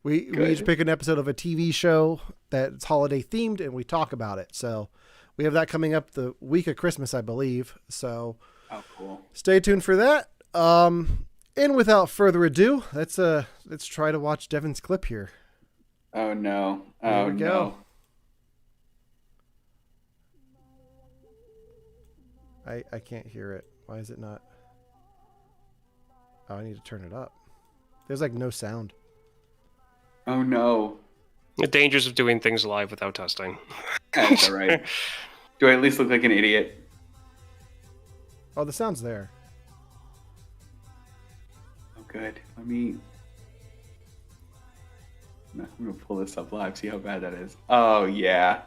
we each pick an episode of a TV show that's holiday themed and we talk about it. So we have that coming up the week of Christmas, I believe. So cool. Stay tuned for that. And without further ado, let's try to watch Devin's clip here. Oh no. Here we go. I can't hear it. Why is it not? Oh, I need to turn it up. There's no sound. Oh no. The dangers of doing things live without testing. That's all right. Do I at least look like an idiot? Oh, the sound's there. Oh, good. I'm going to pull this up live, see how bad that is. Oh, yeah.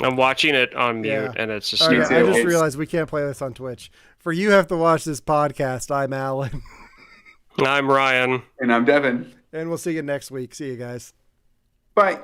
I'm watching it on mute, and it's just... Okay, I just realized we can't play this on Twitch. For you have to watch this podcast, I'm Alan. I'm Ryan. And I'm Devin. And we'll see you next week. See you guys. Bye.